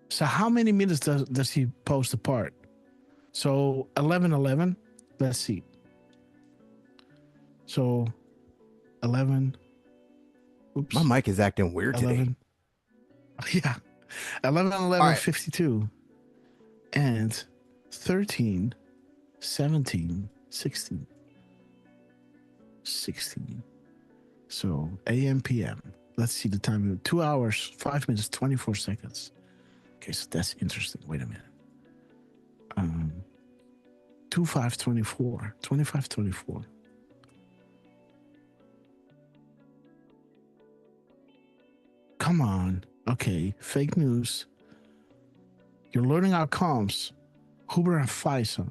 So how many minutes does he post apart? So 11:11. Let's see. So 11. Oops. My mic is acting weird 11. Today. Yeah. 11:11:52 and 13. 17, 16, 16. So AM, PM. Let's see the time. 2 hours, 5 minutes, 24 seconds. Okay, so that's interesting. Wait a minute. 2524. 2524. Come on. Okay, fake news. You're learning our comms. Huber and FISA.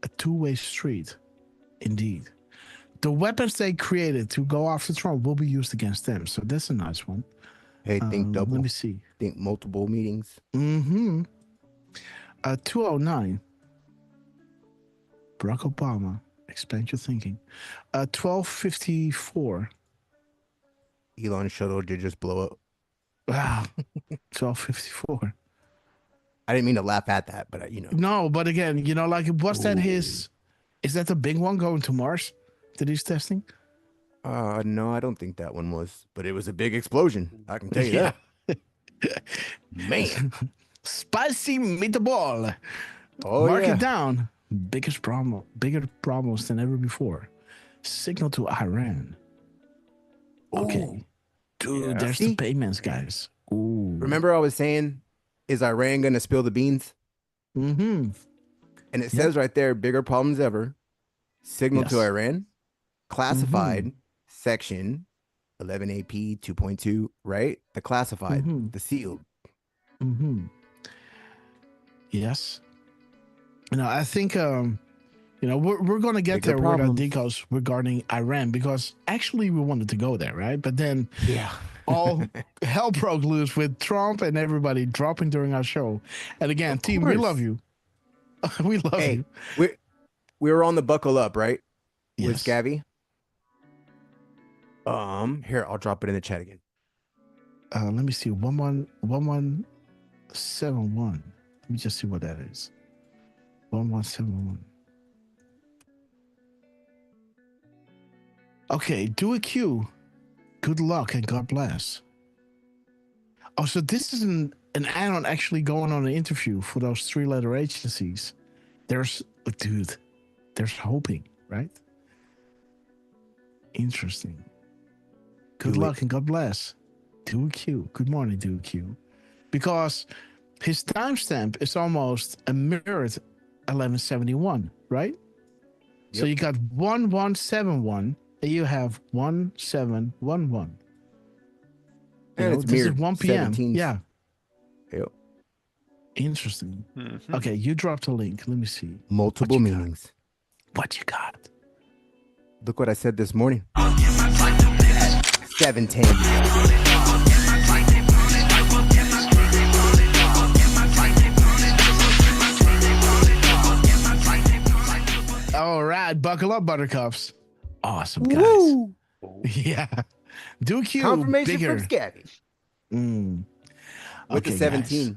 A two-way street. Indeed. The weapons they created to go after Trump will be used against them. So that's a nice one. Hey, think double. Let me see. Think multiple meetings. 209. Barack Obama. Expand your thinking. 1254. Elon shuttle did just blow up. Wow. 1254. I didn't mean to laugh at that, but you know. No, but again, you know, like, was that is that the big one going to Mars that he's testing? No, I don't think that one was, but it was a big explosion. I can tell you Yeah. that. Man. Spicy meatball. Oh Mark yeah. it down. Bigger problems than ever before. Signal to Iran. Okay. Ooh, Dude, there's the See? payments, guys. Ooh. remember I was saying, is Iran gonna spill the beans? Mm-hmm. And it says right there, bigger problems ever. Signal to Yes. Iran, classified section 11AP 2.2, right? The classified, the sealed. Yes. I think we're gonna get Bigger there with our problems. decos regarding Iran, because actually we wanted to go there, right? But then Yeah. all hell broke loose with Trump and everybody dropping during our show. And again, Of team, we course. love you. We love Hey, you. we were on the buckle up, right? With Yes. Scabby. Here, I'll drop it in the chat again. Let me see. 1171. Let me just see what that is. 1171. Okay, do a Q. Good luck and God bless. Oh, so this is an add-on actually going on an interview for those 3-letter agencies. There's hoping, right? Interesting. Good Do luck and God bless. Do a Q. Good morning, Do a Q. Because his timestamp is almost a mirrored 1171, right? So Yep. you got 1171 and you have 1711. And it's this is mirrored 1 p.m. 17s. Yeah. Yep. Interesting. Okay, you dropped a link. Let me see. Multiple meanings. What you got? Look what I said this morning. 7:10. All right, buckle up, buttercups. Awesome, guys. Woo! Yeah. Do Q Confirmation bigger. from Scabby. With Okay, the 17, guys.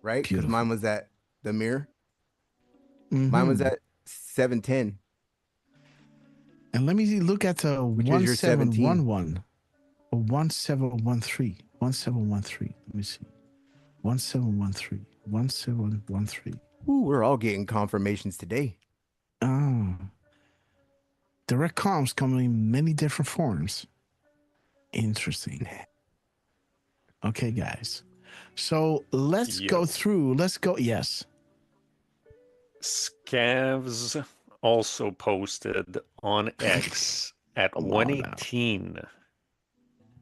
right? Because Beautiful. mine was at the mirror. Mine was at 710. And let me look at the Which is your 1711 or 1713. 1713. Let me see. 1713. 1713. Ooh, we're all getting confirmations today. Oh. Direct comms come in many different forms. Interesting. Okay, guys. So let's go through. Let's go. Yes. Scavs also posted on X at 118.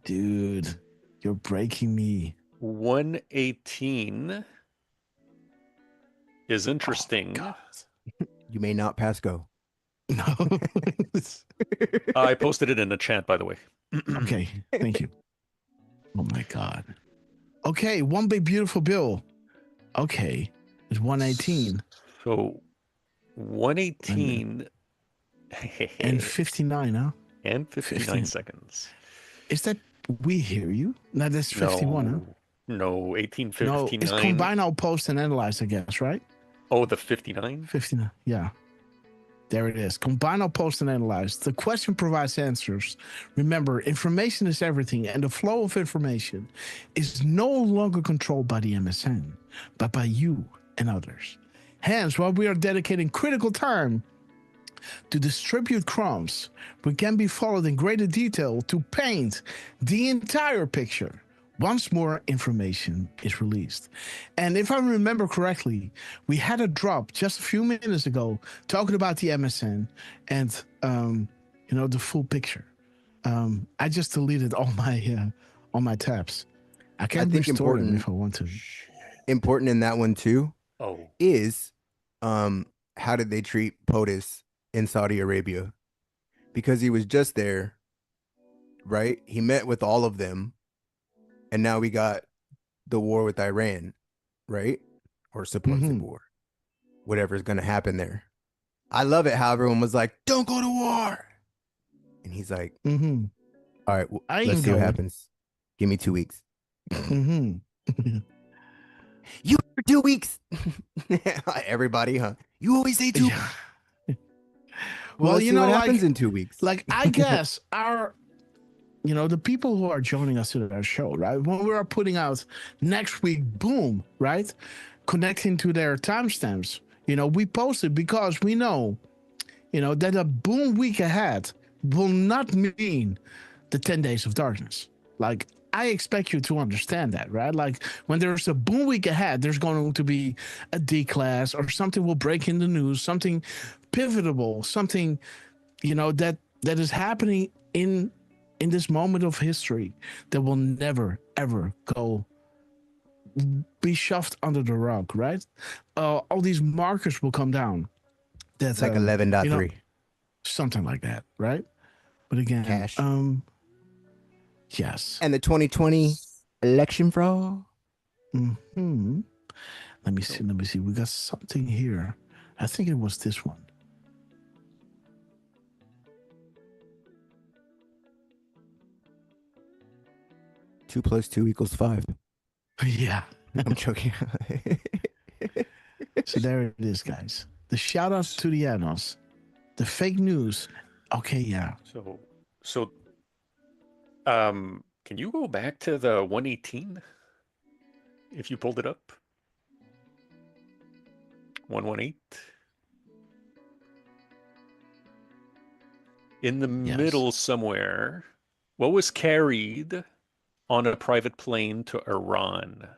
Dude, you're breaking me. 118 is interesting. You may not pass go. No. I posted it in the chat, by the way. Okay, thank you. Oh my God. Okay, one big beautiful bill. Okay, it's 118. So 118 and 59, huh? And 59 seconds. Is that we hear you? No, that's 51, huh? No, 1859. No, it's combine our post and analyze, I guess, right? Oh, the 59? 59, yeah. There it is. Combine our post and analyze. The question provides answers. Remember, information is everything, and the flow of information is no longer controlled by the MSN, but by you and others. Hence, while we are dedicating critical time to distribute crumbs, we can be followed in greater detail to paint the entire picture once more information is released. And if I remember correctly, we had a drop just a few minutes ago talking about the MSN and the full picture. I just deleted all my tabs. I can restore them if I want to. Important in that one too. Oh, is how did they treat POTUS in Saudi Arabia? Because he was just there, right? He met with all of them. And now we got the war with Iran, right? Or supposed war. Whatever's going to happen there. I love it how everyone was like, don't go to war. And he's like, all right, let's see what happens. Give me 2 weeks. You for 2 weeks. Everybody, huh? You always say 2. Well, let's you see know, what like, happens in 2 weeks. I guess the people who are joining us to our show, right? When we are putting out next week, boom, right? Connecting to their timestamps. We post it because we know, that a boom week ahead will not mean the 10 days of darkness. Like, I expect you to understand that, right? Like, when there's a boom week ahead, there's going to be a D class or something will break in the news, something pivotal, something, that is happening in this moment of history that will never, ever be shoved under the rug, right? All these markers will come down. That's like 11.3. Something like that, right? But again, Cash. Yes. And the 2020 election fraud. Hmm. Let me see. We got something here. I think it was this one. 2 + 2 = 5. Yeah. I'm joking. So there it is, guys. The shout outs to the Anos. The fake news. Okay, yeah. So can you go back to the 118 if you pulled it up? 118. In the middle somewhere, what was carried on a private plane to Iran?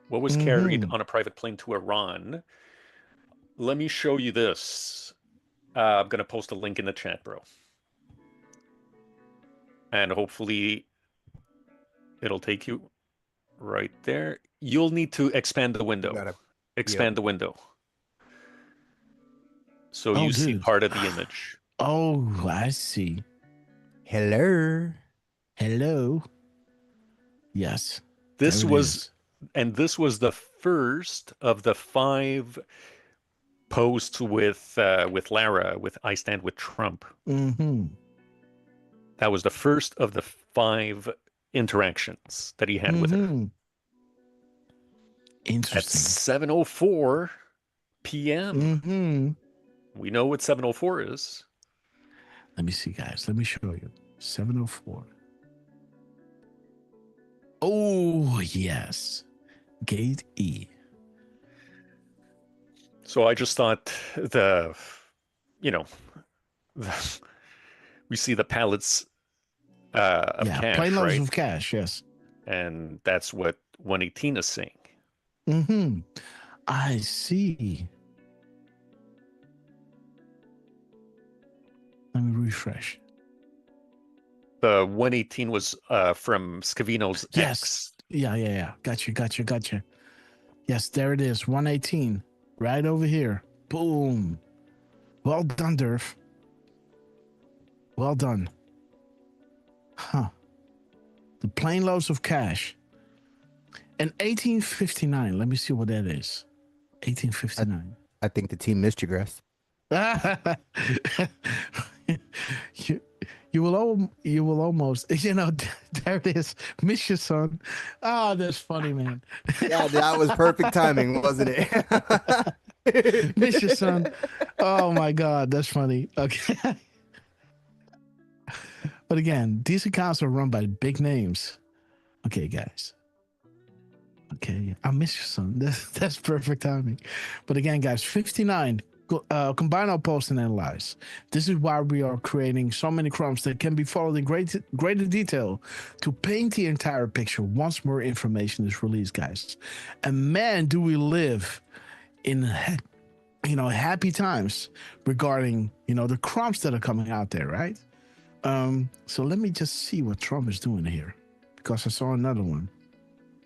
What was carried on a private plane to Iran? Let me show you this. I'm going to post a link in the chat, bro. And hopefully it'll take you right there. You'll need to expand the window. Expand the window. So you see part of the image. Oh, I see. Hello. Yes. This was the first of the 5 posts with Lara, with I Stand with Trump. Mm-hmm. That was the first of the 5 interactions that he had with her. Interesting. At 7:04 p.m. Mm-hmm. We know what 7:04 is. Let me see, guys. Let me show you. 7:04. Oh, yes. Gate E. So I just thought we see the pallets of cash, plain loads right? of cash, yes. And that's what 118 is saying. Mm-hmm. I see. Let me refresh. The 118 was from Scavino's ex. Yeah. Gotcha. Yes, there it is. 118. Right over here. Boom. Well done, Durf. Well done. Huh. The plain loads of cash. And 1859. Let me see what that is. 1859. I think the team missed you, Grass. You will almost, there it is. Miss your son. Oh, that's funny, man. Yeah, that was perfect timing, wasn't it? Miss your son. Oh my God, that's funny. Okay. But again, these accounts are run by big names. Okay, guys. Okay, I miss your son. That's perfect timing. But again, guys, 59. Combine our post and analyze. This is why we are creating so many crumbs that can be followed in greater detail to paint the entire picture once more information is released, guys. And man, do we live in happy times regarding the crumbs that are coming out there, right? So let me just see what Trump is doing here, because I saw another one.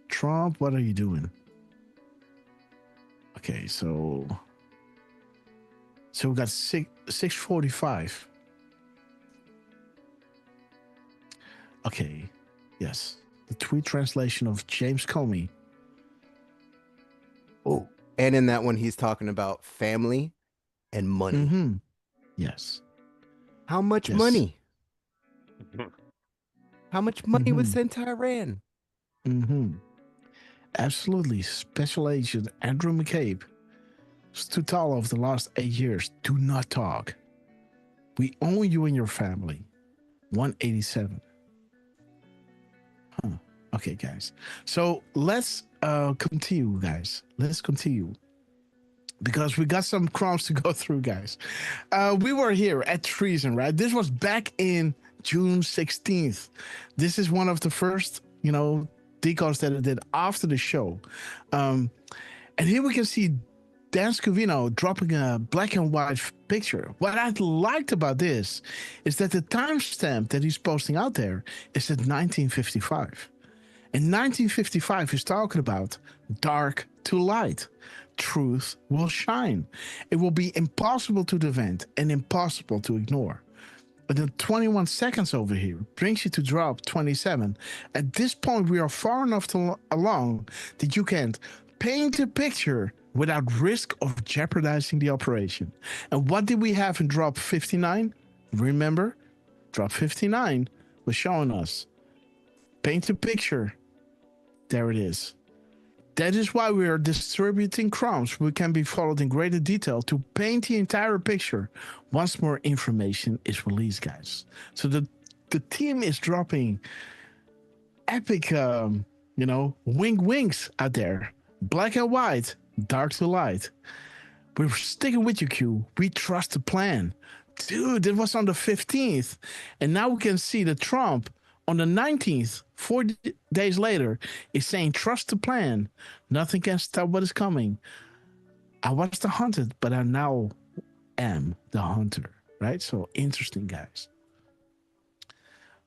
Trump, what are you doing? Okay, so we got 645. Okay, yes. The tweet translation of James Comey. Oh, and in that one, he's talking about family and money. Mm-hmm. Yes. How much money? How much money was sent to Iran? Mm-hmm. Absolutely. Special Agent Andrew McCabe stood tall over the last 8 years. Do not talk. We own you and your family. 187. Huh. Okay, guys. So let's continue, guys. Let's continue. Because we got some crumbs to go through, guys. We were here at Treason, right? This was back in June 16th. This is one of the first, decodes that I did after the show. And here we can see Dan Scavino dropping a black and white picture. What I liked about this is that the timestamp that he's posting out there is at 1955. And 1955 is talking about dark to light. Truth will shine. It will be impossible to defend and impossible to ignore. But the 21 seconds over here brings you to drop 27. At this point, we are far enough along that you can paint a picture without risk of jeopardizing the operation. And what did we have in drop 59? Remember, drop 59 was showing us paint a picture. There it is. That is why we are distributing crumbs. We can be followed in greater detail to paint the entire picture once more information is released, guys. So the team is dropping epic, wings out there. Black and white, dark to light. We're sticking with you, Q. We trust the plan. Dude, it was on the 15th. And now we can see the Trump on the 19th, 4 days later, is saying, trust the plan. Nothing can stop what is coming. I was the hunted, but I now am the hunter, right? So interesting, guys.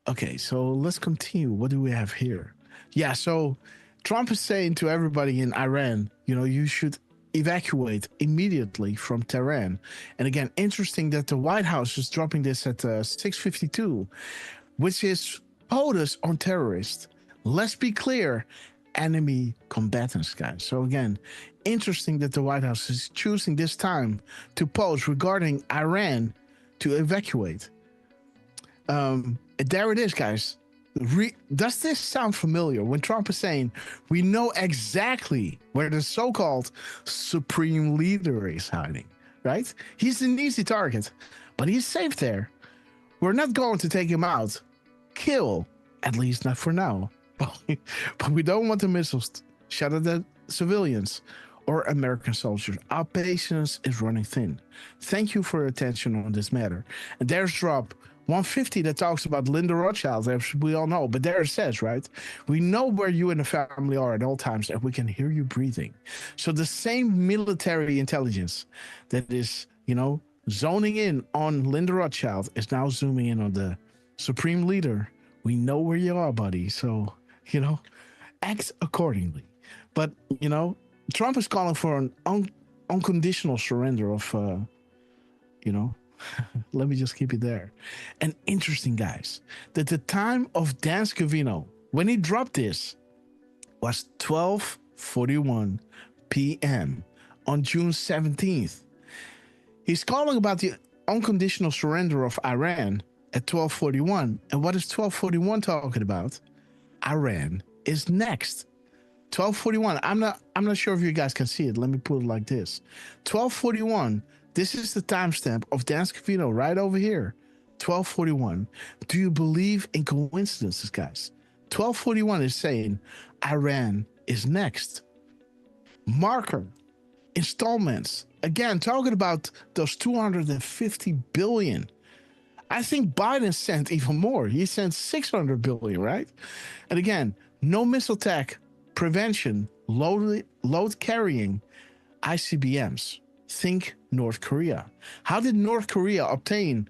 Okay, so let's continue. What do we have here? Yeah, so Trump is saying to everybody in Iran, you should evacuate immediately from Tehran. And again, interesting that the White House is dropping this at 6:52, which is POTUS on terrorists. Let's be clear, enemy combatants, guys. So again, interesting that the White House is choosing this time to post regarding Iran to evacuate. There it is, guys. Does this sound familiar when Trump is saying we know exactly where the so-called supreme leader is hiding, right? He's an easy target, but he's safe there. We're not going to take him out. Kill, at least not for now. But we don't want the missiles shot at the civilians or American soldiers. Our patience is running thin. Thank you for your attention on this matter. And there's drop 150 that talks about Linda Rothschild, as we all know. But there it says, right? We know where you and the family are at all times, and we can hear you breathing. So the same military intelligence that is, zoning in on Linda Rothschild is now zooming in on the supreme leader. We know where you are, buddy. So, act accordingly. But, Trump is calling for an unconditional surrender of, let me just keep it there. And interesting, guys, that the time of Dan Scavino, when he dropped this, was 12:41 p.m. on June 17th. He's calling about the unconditional surrender of Iran at 12:41. And what is 12:41 talking about? Iran is next. 12:41. I'm not sure if you guys can see it. Let me put it like this. 12:41. This is the timestamp of Dan Scavino right over here. 12:41. Do you believe in coincidences, guys? 12:41 is saying Iran is next. Marker. Installments. Again, talking about those 250 billion. I think Biden sent even more. He sent 600 billion, right? And again, no missile attack prevention, load carrying ICBMs. Think North Korea. How did North Korea obtain,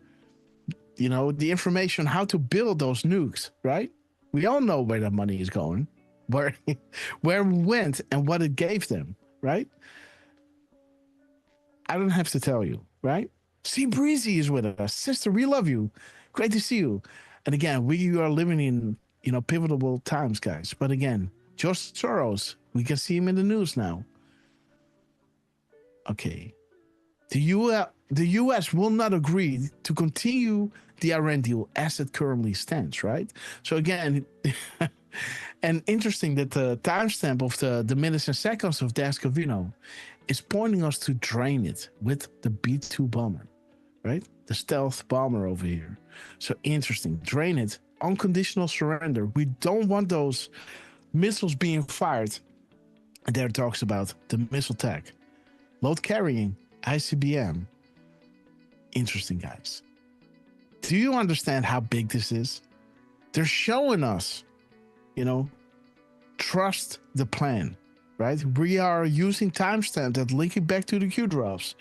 the information how to build those nukes, right? We all know where the money is going, where it went and what it gave them, right? I don't have to tell you, right? See, Breezy is with us. Sister, we love you. Great to see you. And again, we are living in, pivotal times, guys. But again, George Soros, we can see him in the news now. Okay. The U.S. will not agree to continue the Iran deal as it currently stands, right? So again, and interesting that the timestamp of the minutes and seconds of Dan Scavino is pointing us to drain it with the B-2 bomber, right? The stealth bomber over here. So interesting. Drain it. Unconditional surrender. We don't want those missiles being fired. And there it talks about the missile tech. Load carrying, ICBM. Interesting, guys. Do you understand how big this is? They're showing us, trust the plan, right? We are using timestamp that linking back to the Q drops.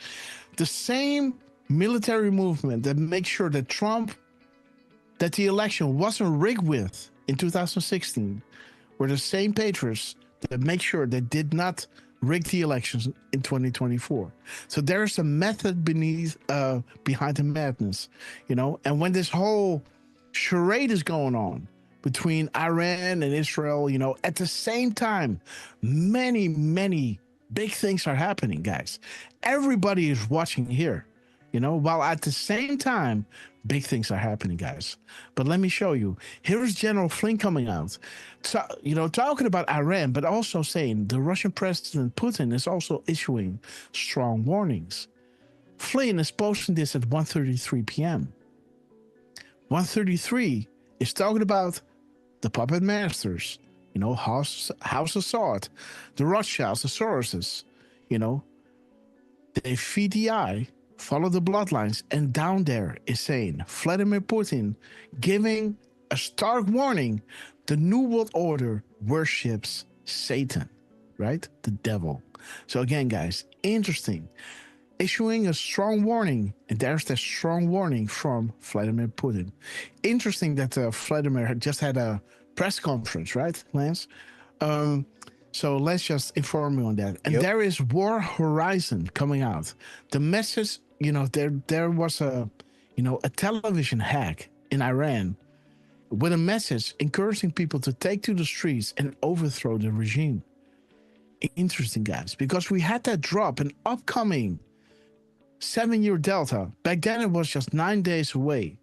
The same military movement that makes sure that that the election wasn't rigged with in 2016 were the same patriots that make sure they did not rig the elections in 2024. So there's a method behind the madness, and when this whole charade is going on between Iran and Israel, at the same time, many big things are happening, guys. Everybody is watching here, while at the same time, big things are happening, guys. But let me show you. Here's General Flynn coming out, talking about Iran, but also saying the Russian President Putin is also issuing strong warnings. Flynn is posting this at 1:33 p.m. 1:33 is talking about the puppet masters, House Assad, the Rothschilds, the Soroses, they feed the eye, follow the bloodlines, and down there is saying Vladimir Putin giving a stark warning: the New World Order worships Satan, right? The devil. So again, guys, interesting. Issuing a strong warning, and there's that strong warning from Vladimir Putin. Interesting that Vladimir had just had a press conference, right, Lance? So let's just inform you on that. And there is War Horizon coming out. The message, there was a television hack in Iran with a message encouraging people to take to the streets and overthrow the regime. Interesting, guys, because we had that drop, an upcoming 7-year delta. Back then it was just 9 days away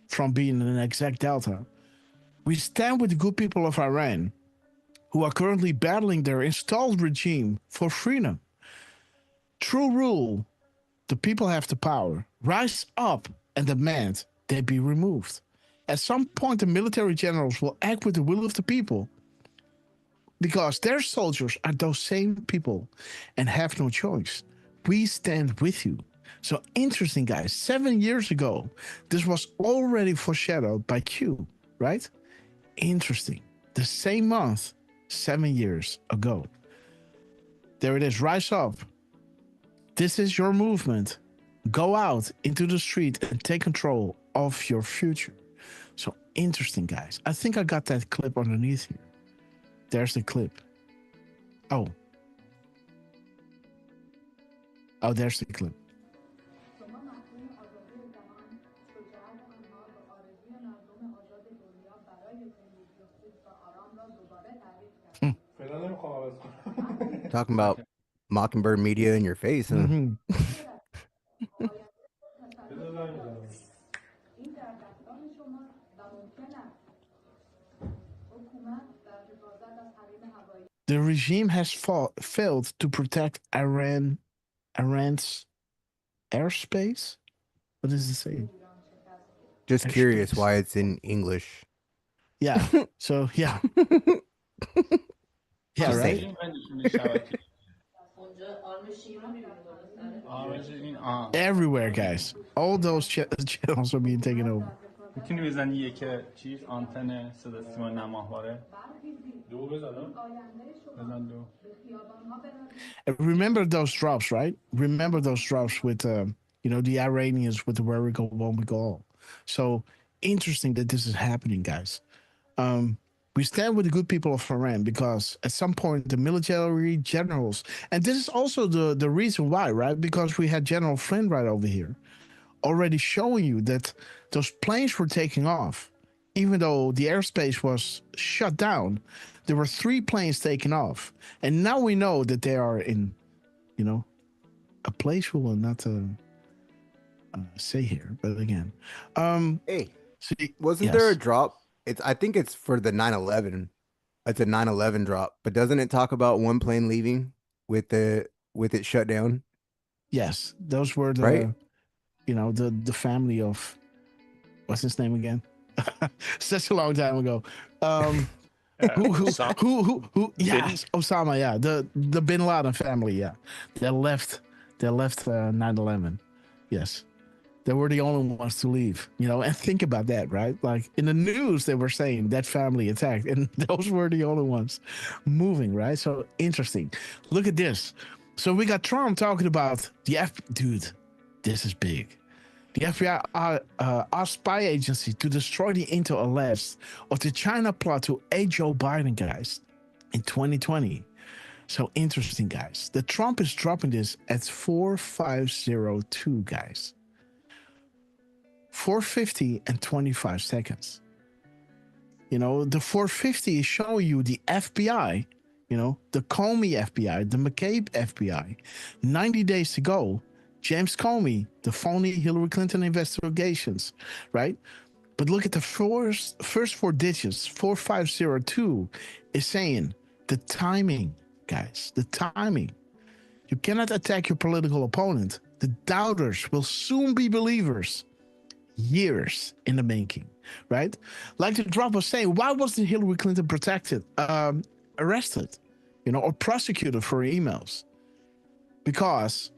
from being an exact delta. We stand with the good people of Iran who are currently battling their installed regime for freedom. True rule: the people have the power. Rise up and demand they be removed. At some point, the military generals will act with the will of the people because their soldiers are those same people and have no choice. We stand with you. So interesting, guys. 7 years ago, this was already foreshadowed by Q, right? Interesting. The same month, 7 years ago. There it is. Rise up. This is your movement. Go out into the street and take control of your future. So interesting, guys. I think I got that clip underneath here. There's the clip. Oh, there's the clip. Talking about Mockingbird Media in your face, huh? Mm-hmm. The regime has failed to protect Iran's airspace. What does it say? Just curious why it's in English. Yeah. So yeah. Yeah, right? Everywhere, guys. All those channels are being taken over. Remember those drops, right? Remember those drops with the Iranians with the where we go, won't we go all. So interesting that this is happening, guys. We stand with the good people of Iran because at some point the military generals, and this is also the reason why, right? Because we had General Flynn right over here already showing you that those planes were taking off. Even though the airspace was shut down, there were 3 planes taking off. And now we know that they are in, a place we will not say here. But again, hey, see, wasn't there a drop? I think it's for the 9/11. It's a 9/11 drop, but doesn't it talk about one plane leaving with it shut down? Yes, those were the right. the family of, what's his name again? Such a long time ago. Who? Yes, Osama. Yeah, the Bin Laden family. Yeah, they left 9/11. Yes, they were the only ones to leave. And think about that, right? Like in the news, they were saying that family attacked, and those were the only ones moving, right? So interesting. Look at this. So we got Trump talking about dude. This is big. The FBI asked spy agency to destroy the intel alleged of the China plot to aid Joe Biden, guys, in 2020. So interesting, guys. The Trump is dropping this at 4502, guys. 450 and 25 seconds. The 450 is showing you the FBI, the Comey FBI, the McCabe FBI, 90 days to go. James Comey, the phony Hillary Clinton investigations, right? But look at the first four digits, 4502, is saying the timing, guys, the timing. You cannot attack your political opponent. The doubters will soon be believers. Years in the making, right? Like the drop was saying, why wasn't Hillary Clinton arrested, or prosecuted for her emails? Because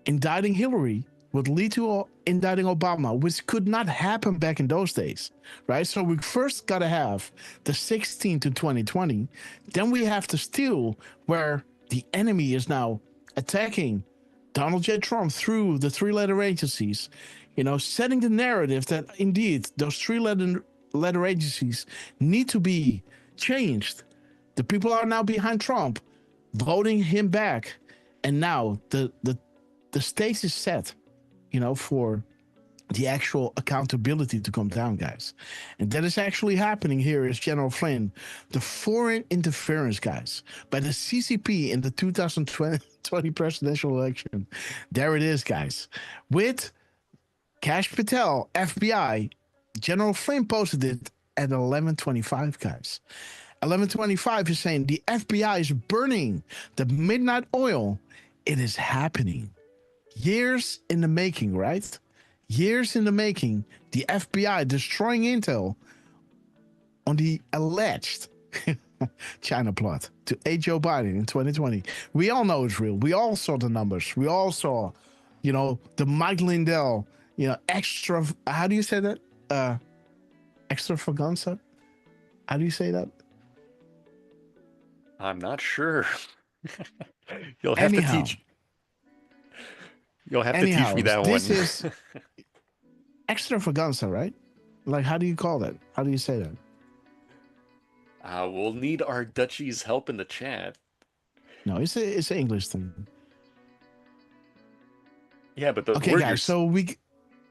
indicting Hillary would lead to indicting Obama, which could not happen back in those days, right? So we first got to have the 16 to 2020. Then we have to steal where the enemy is now attacking Donald J. Trump through the three-letter agencies, setting the narrative that indeed those three-letter agencies need to be changed. The people are now behind Trump, voting him back. And now the stage is set, for the actual accountability to come down, guys. And that is actually happening here is General Flynn, the foreign interference, guys, by the CCP in the 2020 presidential election. There it is, guys. With Kash Patel, FBI, General Flynn posted it at 11:25, guys. 11:25 is saying the FBI is burning the midnight oil. It is happening. Years in the making, right? Years in the making. The FBI destroying intel on the alleged China plot to aid Joe Biden in 2020. We all know it's real. We all saw the numbers. We all saw, the Mike Lindell, extra. How do you say that? Extravaganza? How do you say that? I'm not sure. You'll have to teach. You'll have to teach me that one. This is extravaganza, right? Like, how do you call that? How do you say that? We'll need our Dutchie's help in the chat. No, it's an English thing. Yeah, but the okay, word guys. So we.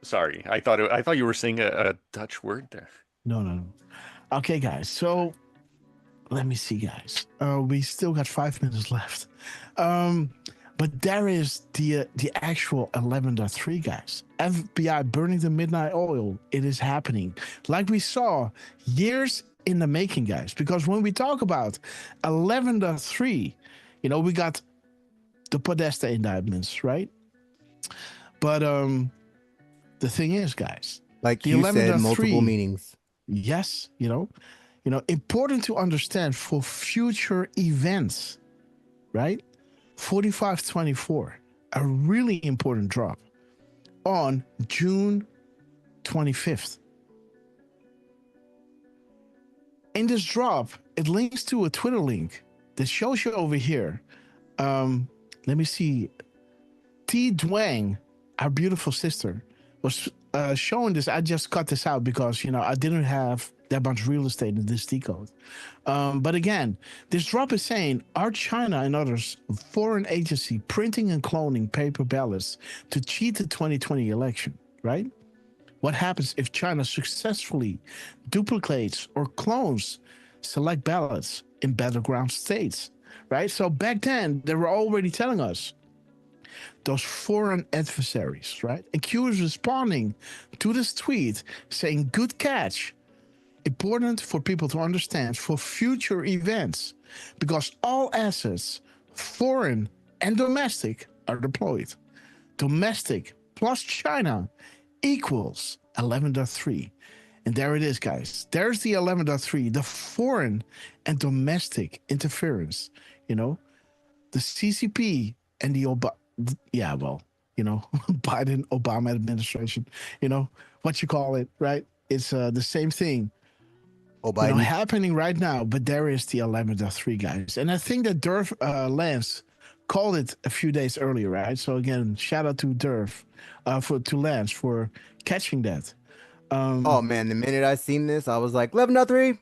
Sorry, I thought you were saying a Dutch word there. No. Okay, guys. So let me see, guys. We still got 5 minutes left. But there is the actual 11.3, guys. FBI burning the midnight oil. It is happening. Like we saw years in the making, guys. Because when we talk about 11.3, we got the Podesta indictments, right? But the thing is, guys. Like you said, multiple meanings. Yes, important to understand for future events, right? 4524, a really important drop on June 25th. In this drop, it links to a Twitter link that shows you over here. Let me see. T. Dwang, our beautiful sister, was showing this. I just cut this out because, I didn't have that much real estate in this decode. But again, this drop is saying, are China and others foreign agency printing and cloning paper ballots to cheat the 2020 election, right? What happens if China successfully duplicates or clones select ballots in battleground states, right? So back then, they were already telling us those foreign adversaries, right? And Q is responding to this tweet saying, good catch. Important for people to understand for future events, because all assets, foreign and domestic, are deployed. Domestic plus China equals 11.3. And there it is, guys. There's the 11.3, the foreign and domestic interference, you know, the CCP and the Biden Obama administration, what you call it, right? It's the same thing. Happening right now, but there is the 11.3, guys. And I think that Lance called it a few days earlier, right? So again, shout out to to Lance for catching that. Oh man, the minute I seen this, I was like 11.3.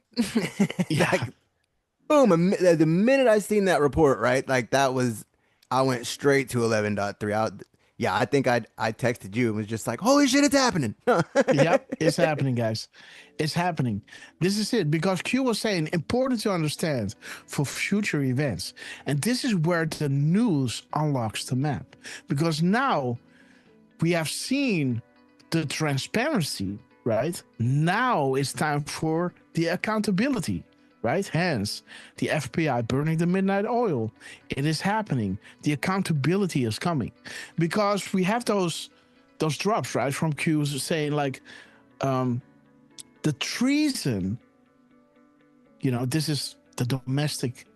Yeah. Like, boom. The minute I seen that report, right? Like I went straight to 11.3. I think I texted you and was just like, holy shit, it's happening. Yep, it's happening, guys. It's happening. This is it, because Q was saying important to understand for future events. And this is where the news unlocks the map. Because now we have seen the transparency, right? Now it's time for the accountability, right? Hence, the FBI burning the midnight oil. It is happening. The accountability is coming. Because we have those drops, right, from Q saying like, the treason, this is the domestic,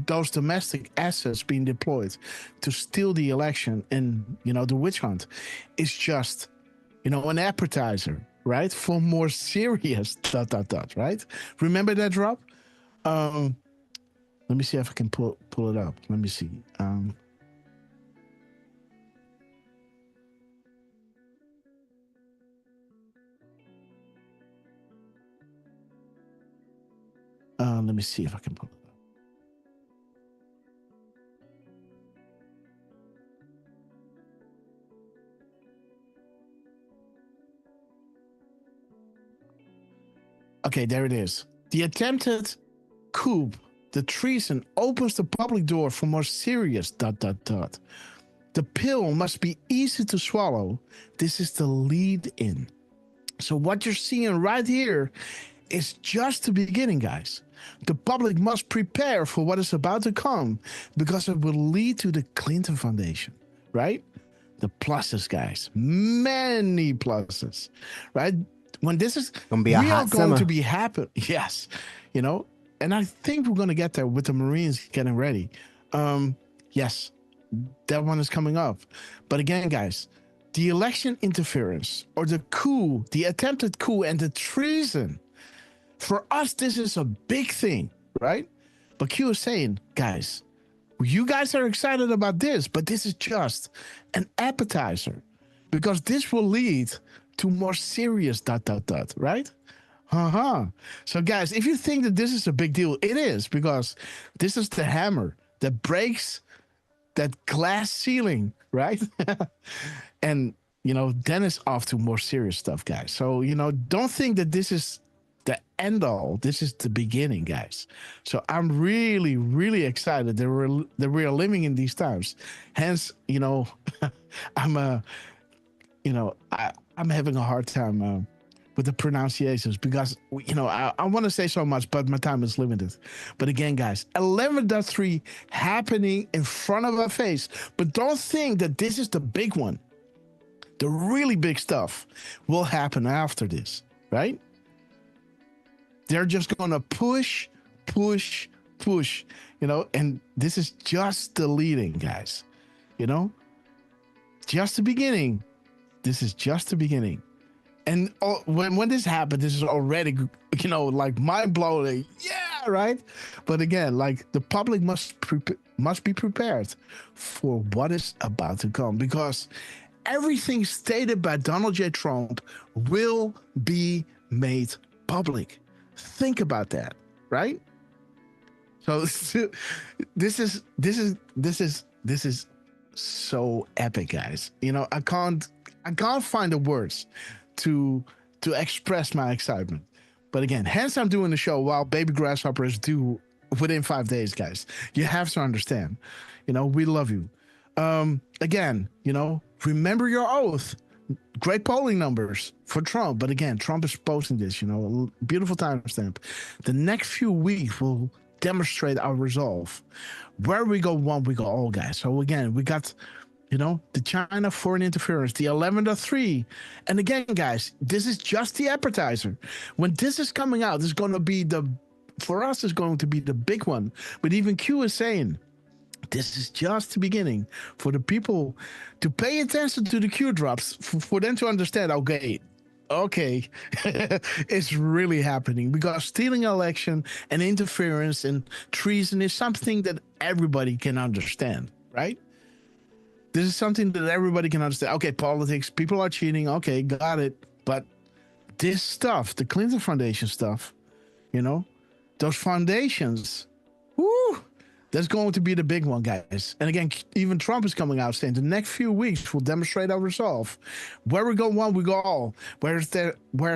those domestic assets being deployed to steal the election and, the witch hunt is just, an appetizer, right? For more serious ... right? Remember that drop? Let me see if I can pull it up. Let me see. Let me see if I can pull it up. Okay, there it is. The attempted coup, the treason, opens the public door for more serious ... The pill must be easy to swallow. This is the lead in. So what you're seeing right here is just the beginning, guys. The public must prepare for what is about to come because it will lead to the Clinton Foundation, right? The pluses, guys. Many pluses, right? When this is gonna be a hot summer. To be happen, yes, and I think we're gonna get there with the Marines getting ready. Yes, that one is coming up. But again, guys, the election interference or the coup, the attempted coup and the treason, for us, this is a big thing, right? But Q is saying, guys, you guys are excited about this, but this is just an appetizer because this will lead to more serious ... right? So guys, if you think that this is a big deal, it is, because this is the hammer that breaks that glass ceiling, right? And, then it's off to more serious stuff, guys. So, don't think that this is the end all. This is the beginning, guys. So I'm really, really excited that we are living in these times. Hence, I'm having a hard time with the pronunciations because, I want to say so much, but my time is limited. But again, guys, 11.3 happening in front of our face. But don't think that this is the big one. The really big stuff will happen after this, right? They're just going to push, and this is just the leading, guys. Just the beginning. This is just the beginning. And when this happened, this is already, like mind blowing. Yeah, right. But again, like the public must be prepared for what is about to come, because everything stated by Donald J. Trump will be made public. Think about that, right? So this is so epic, guys. I can't find the words to express my excitement. But again, hence I'm doing the show while Baby Grasshopper is due within 5 days, guys. You have to understand. We love you. Again, remember your oath. Great polling numbers for Trump. But again, Trump is posting this, beautiful timestamp. The next few weeks will demonstrate our resolve. Where we go one, we go all, guys. So again, we got You know, the China foreign interference, the 11.3. And again, guys, this is just the appetizer. When this is coming out, it's going to be for us, it's going to be the big one. But even Q is saying, this is just the beginning for the people to pay attention to the Q drops, for them to understand, okay, it's really happening, because stealing an election and interference and treason is something that everybody can understand, right? This is something that everybody can understand. Okay, politics, people are cheating. Okay, got it. But this stuff, the Clinton Foundation stuff, you know, those foundations, whoo, that's going to be the big one, guys. And again, even Trump is coming out saying the next few weeks will demonstrate our resolve. Where we go one, we go all. Where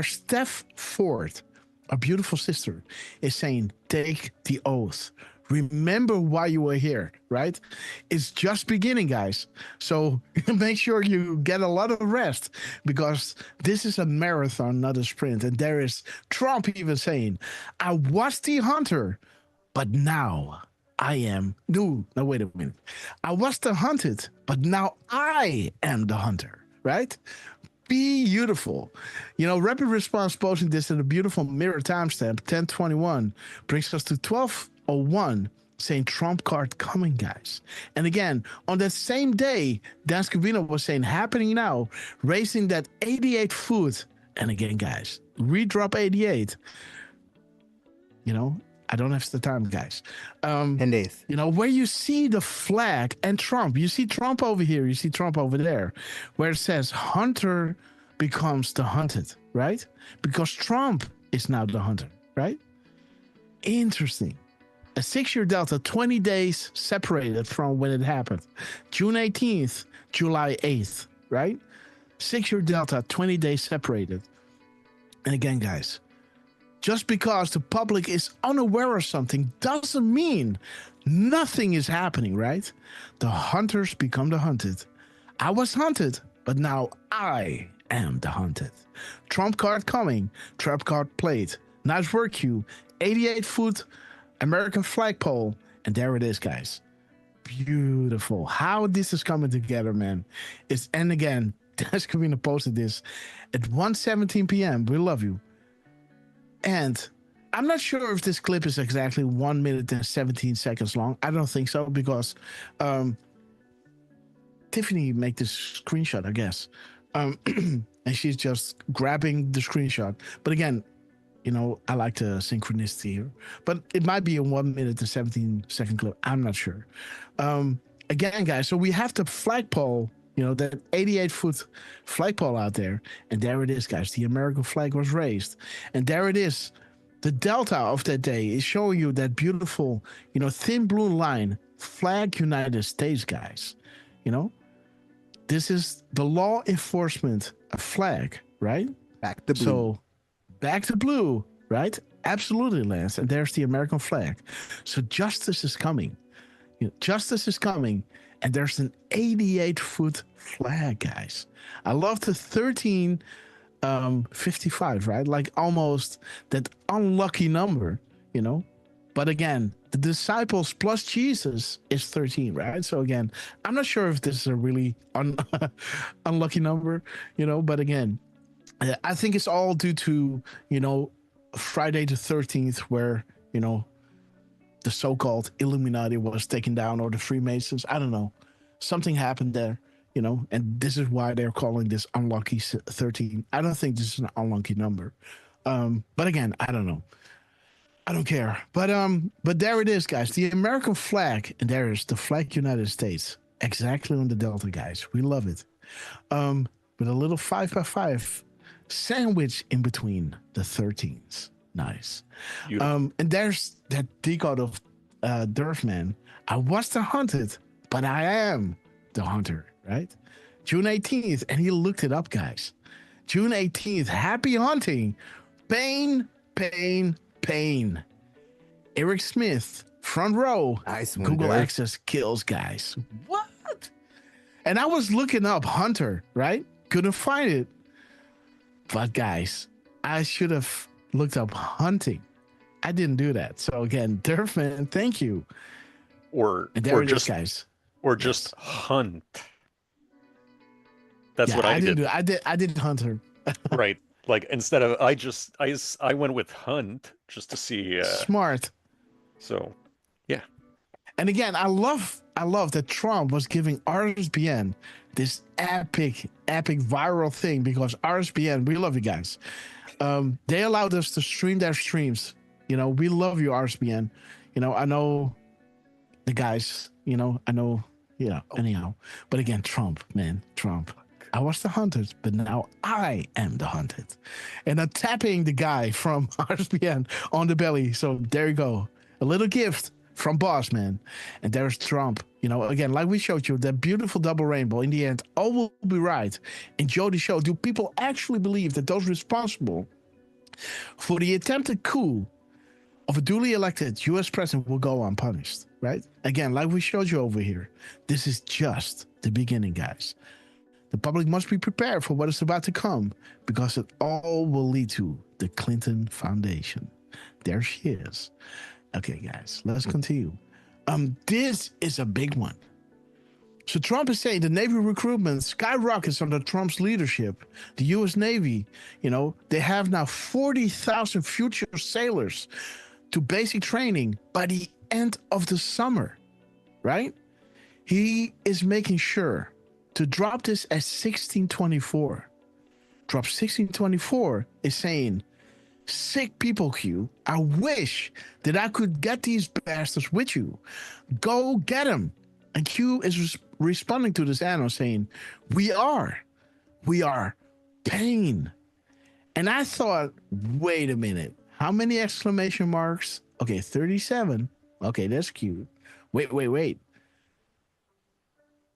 Steph Ford, a beautiful sister, is saying, take the oath. Remember why you were here, right? It's just beginning, guys. So make sure you get a lot of rest, because this is a marathon, not a sprint. And there is Trump even saying, I was the hunter, but now I am. No, wait a minute. I was the hunted, but now I am the hunter, right? Beautiful. You know, Rapid Response posting this in a beautiful mirror timestamp, 10:21, brings us to 12:01, saying Trump card coming, guys. And again, on that same day, Dan Scavino was saying happening now, raising that 88 foot. And again, guys, redrop 88. You know, I don't have the time, guys. 10 days. You know, where you see the flag and Trump, you see Trump over here, you see Trump over there, where it says hunter becomes the hunted, right? Because Trump is now the hunter, right? Interesting. A 6-year delta, 20 days separated from when it happened. June 18th, July 8th, right? 6-year delta, 20 days separated. And again, guys, just because the public is unaware of something doesn't mean nothing is happening, right? The hunters become the hunted. I was hunted, but now I am the hunted. Trump card coming, trap card played. Nice work, you. 88 foot American flagpole. And there it is, guys. Beautiful. How this is coming together, man. And again, Dennis Cavino posted this at 1:17 p.m. We love you. And I'm not sure if this clip is exactly 1 minute and 17 seconds long. I don't think so, because Tiffany made this screenshot, I guess. And she's just grabbing the screenshot. But again, you know, I like the synchronicity here. But it might be a 1 minute and 17 second clip. I'm not sure. Again, guys, so we have the flagpole, you know, that 88 foot flagpole out there. And there it is, guys. The American flag was raised. And there it is. The delta of that day is showing you that beautiful, you know, thin blue line, flag United States, guys. You know, this is the law enforcement flag, right? Back to blue. So back to blue, right? Absolutely, Lance. And there's the American flag. So justice is coming. You know, justice is coming. And there's an 88 foot flag, guys. I love the 1355, right? Like almost that unlucky number, you know? But again, the disciples plus Jesus is 13, right? So again, I'm not sure if this is a really unlucky number, you know? But again, I think it's all due to, you know, Friday the 13th, where, you know, the so-called Illuminati was taken down, or the Freemasons. I don't know. Something happened there, you know, and this is why they're calling this unlucky 13. I don't think this is an unlucky number. But again, I don't know. I don't care. But there it is, guys. The American flag, and there is the flag United States, exactly on the Delta, guys. We love it. With a little 5x5 sandwich in between the 13s. Nice. And there's that decode of Durfman. I was the hunted, but I am the hunter, right? June 18th, and he looked it up, guys. June 18th, happy hunting. Pain, pain, pain. Eric Smith, front row. Nice one, Google Dirk. Access kills, guys. What? And I was looking up hunter, right? Couldn't find it. But guys, I should have looked up hunting. I didn't do that. So again, Durfman, thank you. Or And there it is, just guys. or just hunt. That's what I did. I did Hunter. Right. Like instead of I went with Hunt just to see. Smart. So, yeah. And again, I love that Trump was giving RSBN this epic viral thing, because RSBN, we love you guys. They allowed us to stream their streams. You know, we love you, RSBN. You know, I know the guys, you know, anyhow. But again, Trump. I was the hunted, but now I am the hunted. And I'm tapping the guy from RSBN on the belly. So there you go. A little gift from Boss, man. And there's Trump. You know, again, like we showed you, that beautiful double rainbow. In the end, all will be right. Enjoy the show. Do people actually believe that those responsible for the attempted coup of a duly elected U.S. president will go unpunished, right? Again, like we showed you over here, this is just the beginning, guys. The public must be prepared for what is about to come, because it all will lead to the Clinton Foundation. There she is. Okay, guys, let's continue. This is a big one. So Trump is saying the Navy recruitment skyrockets under Trump's leadership. The U.S. Navy, you know, they have now 40,000 future sailors to basic training by the end of the summer, right? He is making sure to drop this at 1624. Drop 1624 is saying, sick people, Q. I wish that I could get these bastards with you. Go get them. And Q is responding to this anno saying, we are pain. And I thought, wait a minute. How many exclamation marks? Okay, 37. Okay, that's cute. Wait.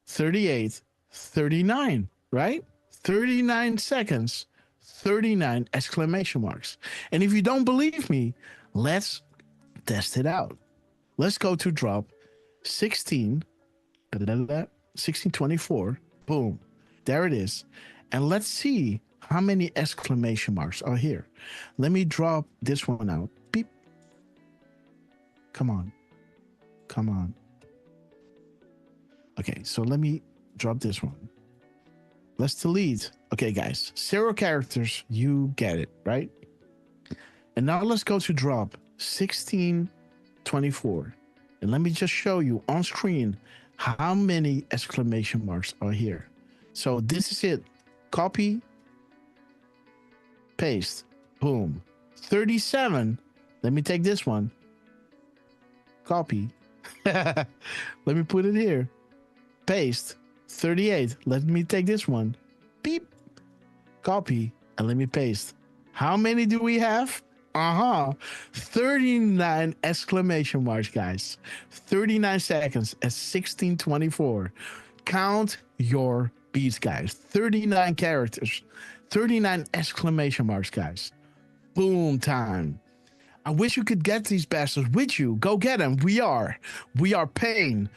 38, 39, right? 39 seconds, 39 exclamation marks. And if you don't believe me, let's test it out. Let's go to drop 1624. Boom. There it is. And let's see how many exclamation marks are here. Let me drop this one out. Beep. Come on. Okay, so let me drop this one. Let's delete. Okay, guys, 0 characters. You get it, right? And now let's go to drop 1624. And let me just show you on screen how many exclamation marks are here. So this is it. Copy, paste, boom. 37. Let me take this one. Copy. Let me put it here. Paste. 38. Let me take this one. Beep. Copy. And let me paste. How many do we have? 39 exclamation marks, guys. 39 seconds at 1624. Count your beats, guys. 39 characters. 39 exclamation marks, guys. Boom time. I wish you could get these bastards with you. Go get them. We are paying.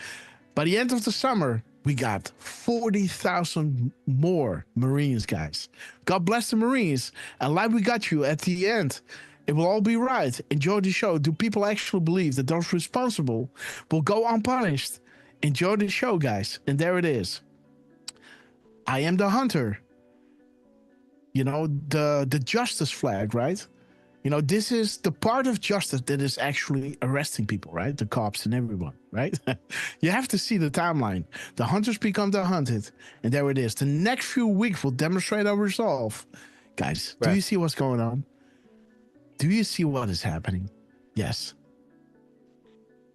By the end of the summer, we got 40,000 more Marines, guys. God bless the Marines. And like we got you at the end, it will all be right. Enjoy the show. Do people actually believe that those responsible will go unpunished? Enjoy the show, guys. And there it is. I am the hunter. You know, the justice flag, right? You know, this is the part of justice that is actually arresting people, right? The cops and everyone, right? You have to see the timeline. The hunters become the hunted. And there it is. The next few weeks will demonstrate our resolve. Guys, do you see what's going on? Do you see what is happening? Yes.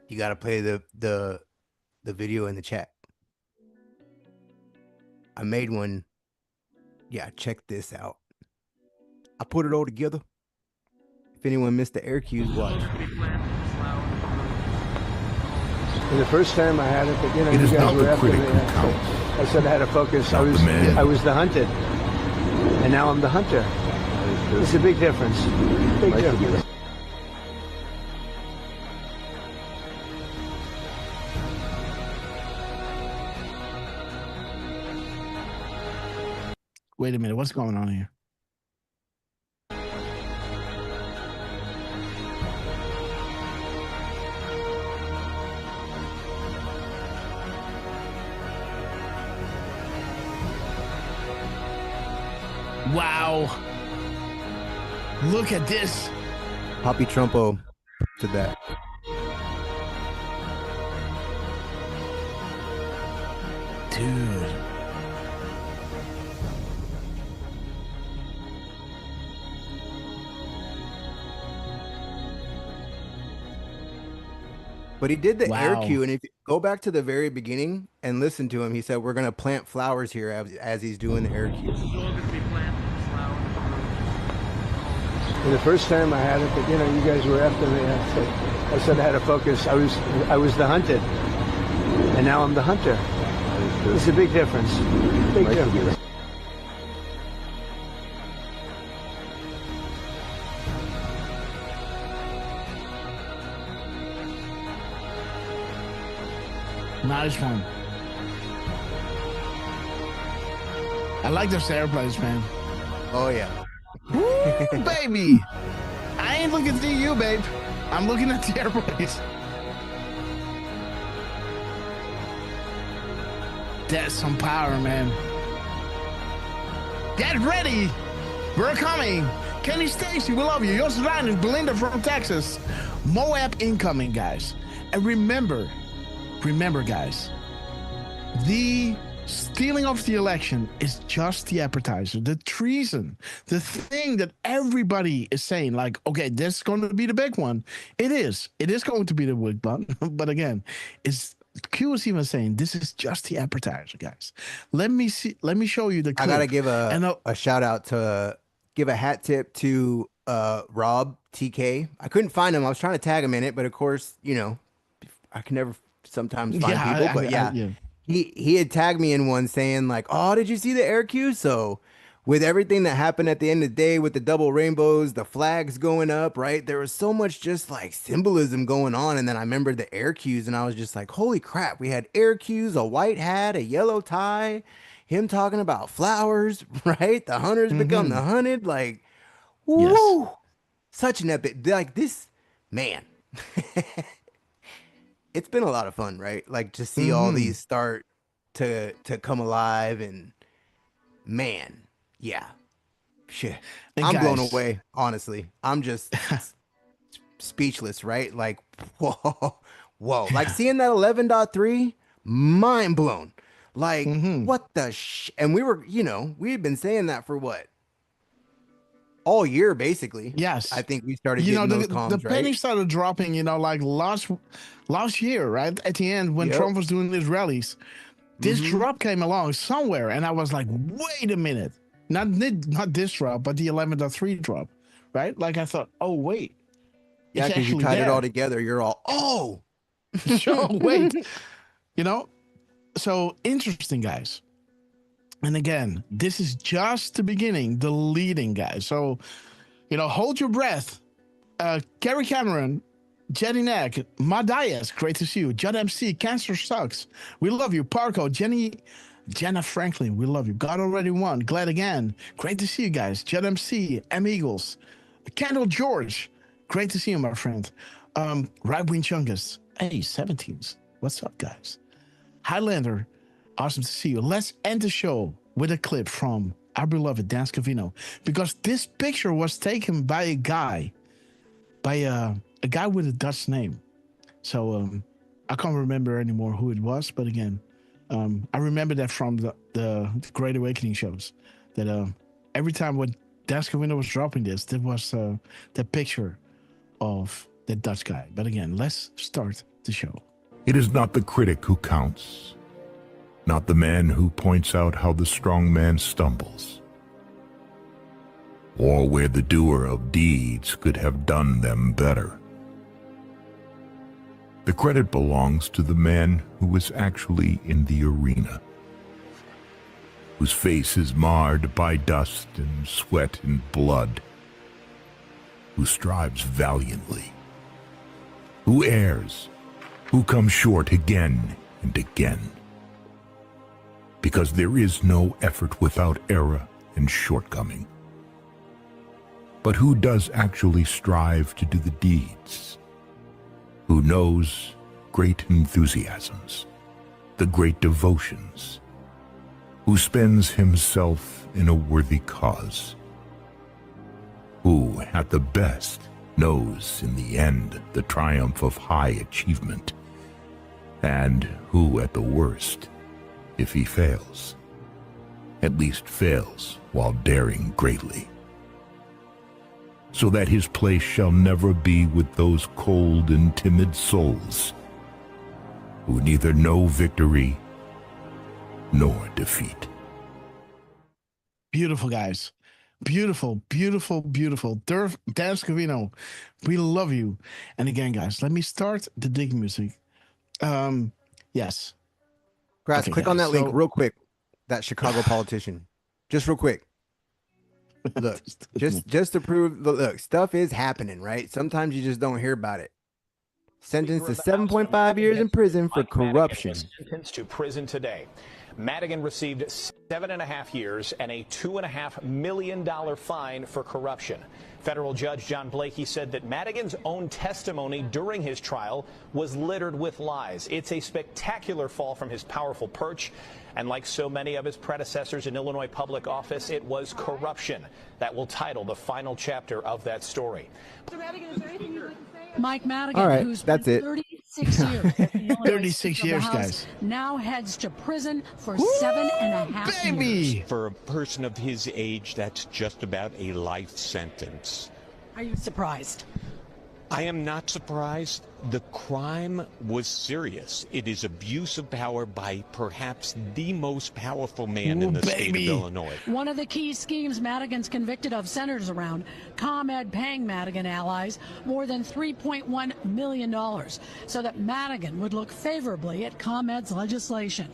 You got to play the video in the chat. I made one. Yeah, check this out. I put it all together. If anyone missed the air cues, watch. And the first time I had it, but you know, you guys were after me. I said I had to focus. I was the hunted, and now I'm the hunter. It's a big difference. Big difference. Wait a minute, what's going on here? Wow. Look at this. Poppy Trumpo to that. Dude. But he did the air Wow. cue, and if you go back to the very beginning and listen to him, he said, we're going to plant flowers here as he's doing the air cue. And the first time I had it, but you guys were after me. I said I had to focus. I was the hunted, and now I'm the hunter. It's a big difference. Big difference. Nice one. I like those airplanes, man. Oh, yeah. Woo, baby. I ain't looking at you, babe. I'm looking at the airplanes. That's some power, man. Get ready. We're coming. Kenny Stacy, we love you. Joseph Reiners, Belinda from Texas. Moab incoming, guys. And remember, guys, the stealing of the election is just the appetizer, the treason, the thing that everybody is saying, like, okay, this is going to be the big one. It is going to be the big one. But again, Q is even saying this is just the appetizer, guys. Let me show you the clip. I gotta give a shout out to give a hat tip to Rob TK. I couldn't find him. I was trying to tag him in it, but of course, I can never sometimes find people. But yeah. He had tagged me in one saying like, oh, did you see the air cue? So with everything that happened at the end of the day with the double rainbows, the flags going up, right? There was so much just like symbolism going on. And then I remembered the air cues and I was just like, holy crap. We had air cues, a white hat, a yellow tie, him talking about flowers, right? The hunters become the hunted. Like, woo, yes. Such an epic, like this, man. It's been a lot of fun, right? Like to see all these start to come alive and man, yeah. Shit. I'm blown away, honestly. I'm just speechless, right? Like, whoa. Like seeing that 11.3, mind blown. Like, what the and we were, we had been saying that for what? All year, basically. Yes. I think we started getting those comms, the penny started dropping, like last year, right? At the end, when Trump was doing his rallies, this drop came along somewhere. And I was like, wait a minute. Not this drop, but the 11.3 drop, right? Like I thought, oh, wait. Yeah, because you tied it all together. You're all, oh. So, wait. So interesting, guys. And again, this is just the beginning, the leading, guys. So, hold your breath. Kerry Cameron, Jenny Neck, Madias, great to see you. Judd MC, Cancer Sucks. We love you. Parco, Jenna Franklin, we love you. God Already Won, glad again. Great to see you guys. Judd MC, M Eagles, Kendall George, great to see you, my friend. Right Wing Chungus, hey, 17s. What's up, guys? Highlander, awesome to see you. Let's end the show with a clip from our beloved Dan Scavino, because this picture was taken by a guy with a Dutch name. So I can't remember anymore who it was, but again, I remember that from the Great Awakening shows, that every time when Dan Scavino was dropping this, there was the picture of the Dutch guy. But again, let's start the show. It is not the critic who counts, not the man who points out how the strong man stumbles, or where the doer of deeds could have done them better. The credit belongs to the man who is actually in the arena, whose face is marred by dust and sweat and blood, who strives valiantly, who errs, who comes short again and again. Because there is no effort without error and shortcoming. But who does actually strive to do the deeds? Who knows great enthusiasms, the great devotions, who spends himself in a worthy cause, who, at the best, knows in the end the triumph of high achievement, and who, at the worst, if he fails, at least fails while daring greatly, so that his place shall never be with those cold and timid souls who neither know victory nor defeat. Beautiful, guys. Beautiful, beautiful, beautiful. Dan Scavino, we love you. And again, guys, let me start the dig music. Yes. Grass, click on that link real quick. That Chicago politician. Just real quick. Look, just to prove, look, stuff is happening, right? Sometimes you just don't hear about it. Sentenced to 7.5 years in prison for corruption. Sentenced to prison today. Madigan received 7.5 years and a $2.5 million fine for corruption. Federal Judge John Blakey said that Madigan's own testimony during his trial was littered with lies. It's a spectacular fall from his powerful perch. And like so many of his predecessors in Illinois public office, it was corruption that will title the final chapter of that story. Mike Madigan, all right, who's that's it. 36 years, 36 years, guys. Now heads to prison for 7.5 years. For a person of his age, that's just about a life sentence. Are you surprised? I am not surprised. The crime was serious. It is abuse of power by perhaps the most powerful man in the state of Illinois. One of the key schemes Madigan's convicted of centers around ComEd paying Madigan allies more than $3.1 million so that Madigan would look favorably at ComEd's legislation.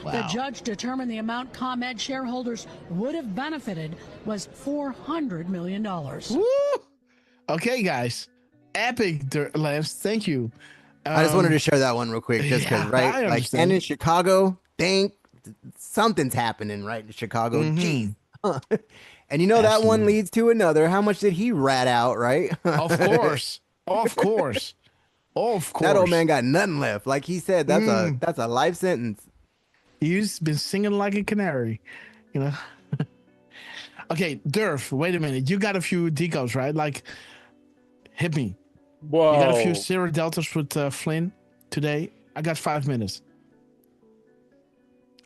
Wow. The judge determined the amount ComEd shareholders would have benefited was $400 million. Woo! Okay, guys. Epic, Lance. Thank you. I just wanted to share that one real quick, just because, right? Like, and in Chicago, something's happening, right? In Chicago, geez. And you know that one leads to another. How much did he rat out, right? Of course, of course, of course. That old man got nothing left. Like he said, that's a life sentence. He's been singing like a canary, you know. Okay, Durf. Wait a minute. You got a few decodes, right? Like, hit me. Whoa. You got a few Sierra Deltas with Flynn today. I got 5 minutes.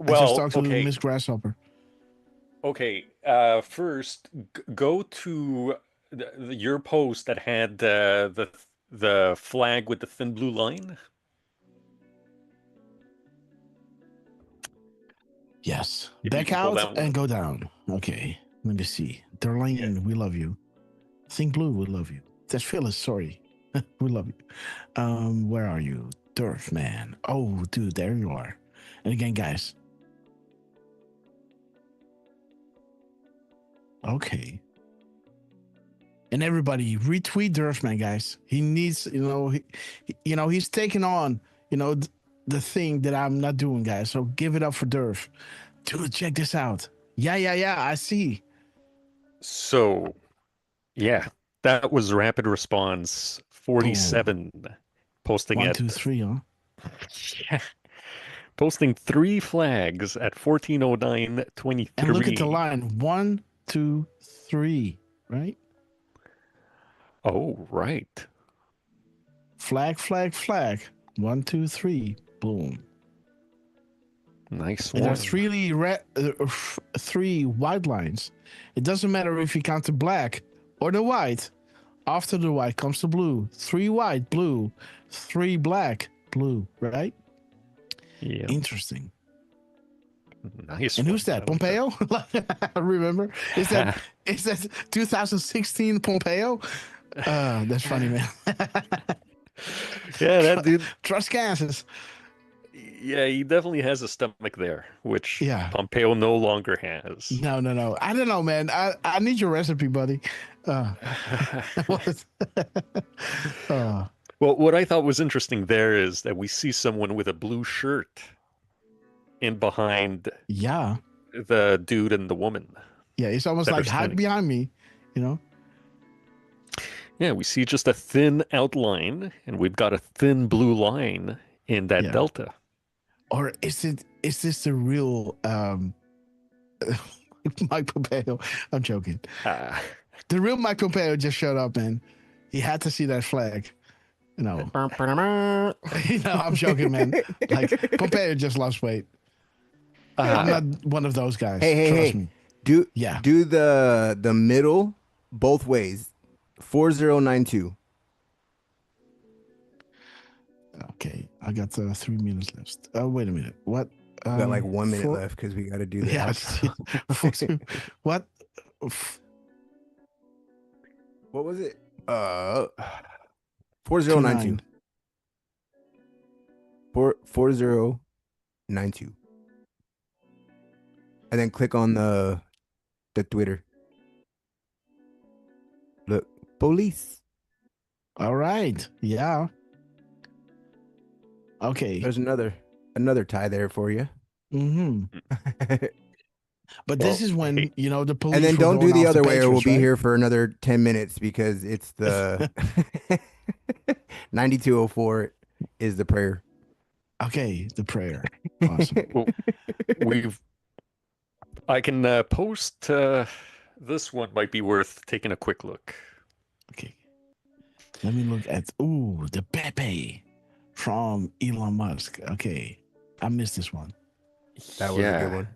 I just talked to Miss Grasshopper. Okay. First, go to your post that had the flag with the thin blue line. Yes. Back out and go down. Okay. Let me see. Darlene, we love you. Think Blue, we love you. That's Phyllis, sorry. We love you. Where are you? Durf, man. Oh, dude, there you are. And again, guys. Okay. And everybody, retweet Durf, man, guys. He needs, he's taking on, the thing that I'm not doing, guys. So give it up for Durf. Dude, check this out. Yeah, I see. So, yeah, that was rapid response 47 posting 1, at 2, 3, huh? Yeah. Posting 3 flags at 14:09:23. And look at the line 1, 2, 3, right? Oh, right. Flag. 1, 2, 3. Boom. Nice And one. there's 3 white lines. It doesn't matter if you count the black or the white. After the white comes the blue. 3 white, blue. 3 black, blue, right? Yeah. Interesting. Nice. And who's that? Pompeo? Remember? Is that 2016 Pompeo? That's funny, man. Yeah, that dude. Trust Kansas. Yeah, he definitely has a stomach there, which Pompeo no longer has. No. I don't know, man. I need your recipe, buddy. Well, what I thought was interesting there is that we see someone with a blue shirt in behind the dude and the woman. Yeah, it's almost like hide behind me, Yeah, we see just a thin outline, and we've got a thin blue line in that delta. Or is this the real Mike Pompeo. I'm joking. The real Mike Pompeo just showed up, man. He had to see that flag. I'm joking, man. Like Pompeo just lost weight. I'm not one of those guys. Trust me. Do the middle both ways. 4092. Okay, I got 3 minutes left. Oh, wait a minute. What? We got like 1 minute left because we got to do the outro. What? What was it? 4092. 4092. And then click on the Twitter. Look, police. All right. Yeah. Okay. There's another tie there for you. But this is when the police. And then don't do the other way, or we'll be here for another 10 minutes because it's the 9204 is the prayer. Okay, the prayer. Awesome. Well, I can post this one. Might be worth taking a quick look. Okay. Let me look at the Pepe from Elon Musk. Okay, I missed this one. That was a good one.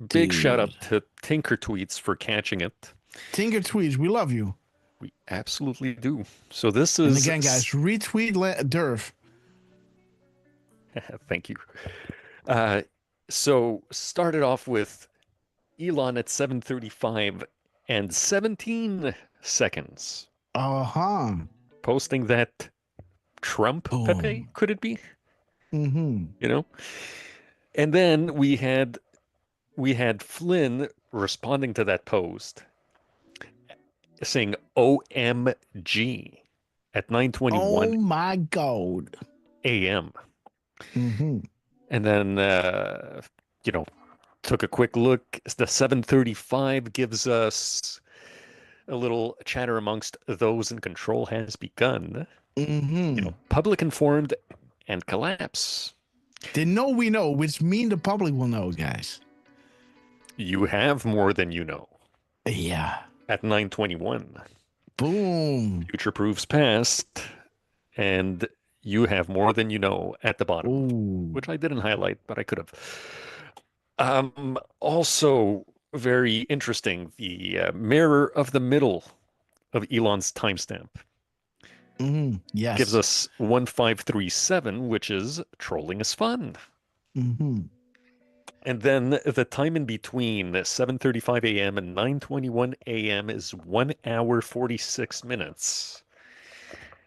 Big shout out to Tinker Tweets for catching it. Tinker Tweets, we love you. We absolutely do. So this is... And again, guys, retweet Durf. Thank you. So started off with Elon at 7:35 and 17 seconds. Posting that Trump Pepe, could it be? And then we had Flynn responding to that post saying OMG at 9:21. Oh my God. AM. And then took a quick look. The 7:35 gives us a little chatter amongst those in control has begun. Public informed and collapse. They know we know, which means the public will know, guys. You have more than you know. Yeah. At 9:21. Boom. Future proofs past, and you have more than you know at the bottom, which I didn't highlight, but I could have. Also, very interesting, the mirror of the middle of Elon's timestamp. Yes. Gives us 1537, which is trolling is fun. And then the time in between 7:35 a.m. and 9:21 a.m. is 1 hour 46 minutes.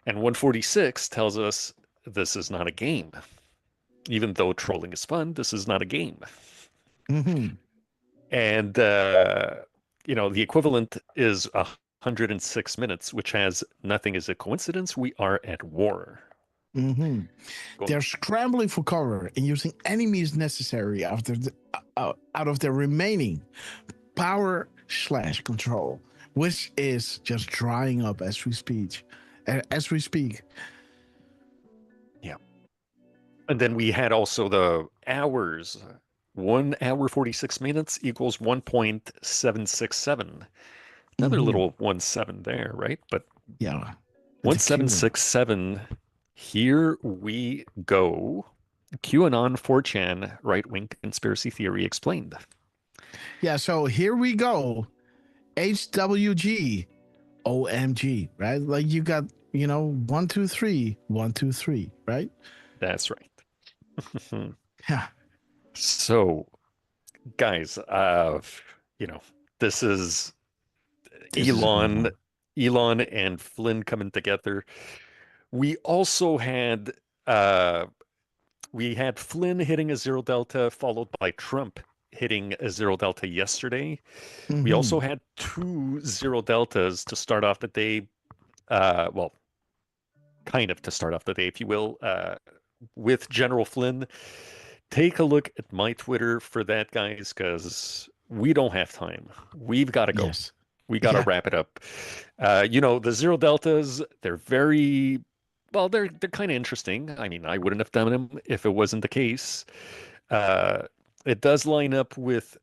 And 146 tells us this is not a game. Even though trolling is fun, this is not a game. And, the equivalent is 106 minutes, which has nothing is a coincidence. We are at war. They're scrambling for cover and using any means necessary out of their remaining power / control, which is just drying up as we speak. Yeah. And then we had also the hours. 1 hour 46 minutes equals 1.767. Another little 17 there, right? But yeah, 1767. Here we go. QAnon 4chan right-wing conspiracy theory explained. Yeah, so here we go. HWG OMG, right? Like you got, 1, 2, 3, 1, 2, 3, right? That's right. Yeah. So, guys, this is Elon and Flynn coming together. We also had Flynn hitting a 0 delta, followed by Trump hitting a 0 delta yesterday. We also had 2 0 deltas to start off the day. Kind of to start off the day, if you will, with General Flynn. Take a look at my Twitter for that, guys, because we don't have time. We've got to go. Yes. We got to wrap it up. The 0 deltas, they're very... Well, they're kind of interesting. I mean, I wouldn't have done them if it wasn't the case. It does line up with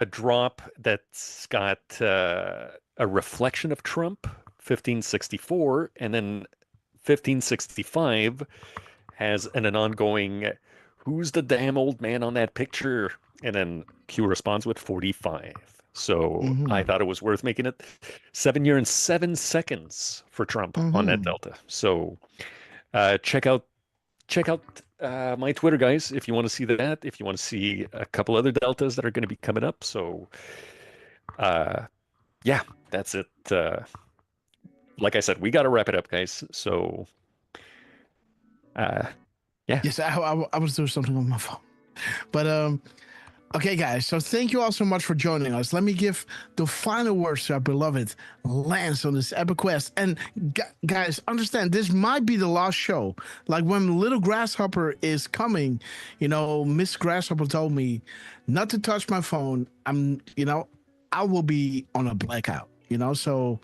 a drop that's got a reflection of Trump, 1564, and then 1565 has an ongoing, who's the damn old man on that picture? And then Q responds with 45. So I thought it was worth making it 7 year and 7 seconds for Trump on that delta. So check out my Twitter, guys, if you want to see that, if you want to see a couple other deltas that are going to be coming up. So yeah, that's it. Like I said, we got to wrap it up, guys. So yeah. Yes, I was doing something on my phone. But okay, guys, so thank you all so much for joining us. Let me give the final words to our beloved Lance on this epic quest. And guys, understand, this might be the last show. Like when Little Grasshopper is coming, Miss Grasshopper told me not to touch my phone. I will be on a blackout, so